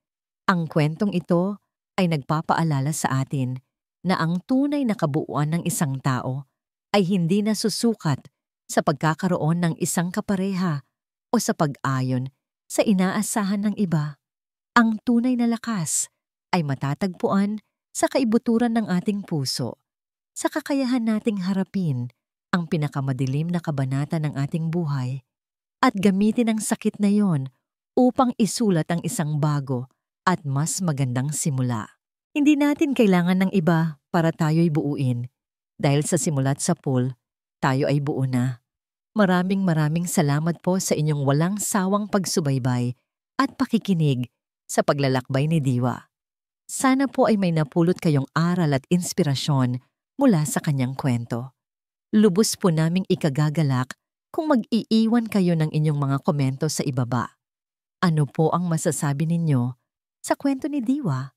Ang kwentong ito ay nagpapaalala sa atin na ang tunay na kabuuan ng isang tao ay hindi nasusukat sa pagkakaroon ng isang kapareha o sa pag-ayon sa inaasahan ng iba. Ang tunay na lakas ay matatagpuan sa kaibuturan ng ating puso, sa kakayahan nating harapin ang pinakamadilim na kabanata ng ating buhay at gamitin ang sakit na yon upang isulat ang isang bago at mas magandang simula. Hindi natin kailangan ng iba para tayo'y buuin dahil sa simulat sa pool, tayo ay buo na. Maraming salamat po sa inyong walang sawang pagsubaybay at pakikinig sa paglalakbay ni Diwa. Sana po ay may napulot kayong aral at inspirasyon mula sa kanyang kwento. Lubos po naming ikagagalak kung mag-iiwan kayo ng inyong mga komento sa ibaba. Ano po ang masasabi ninyo sa kwento ni Diwa?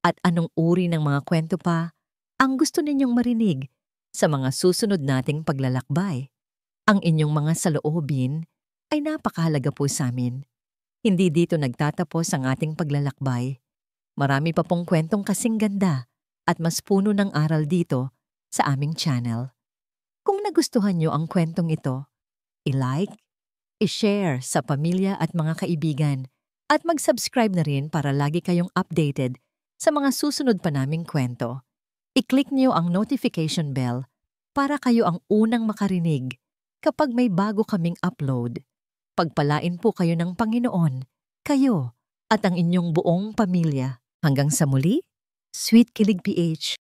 At anong uri ng mga kwento pa ang gusto ninyong marinig sa mga susunod nating paglalakbay? Ang inyong mga saloobin ay napakahalaga po sa amin. Hindi dito nagtatapos ang ating paglalakbay. Marami pa pong kwentong kasing ganda at mas puno ng aral dito sa aming channel. Kung nagustuhan nyo ang kwentong ito, i-like, i-share sa pamilya at mga kaibigan at mag-subscribe na rin para lagi kayong updated sa mga susunod pa naming kwento. I-click niyo ang notification bell para kayo ang unang makarinig kapag may bago kaming upload. Pagpalain po kayo ng Panginoon, kayo at ang inyong buong pamilya. Hanggang sa muli, Sweet Kilig PH.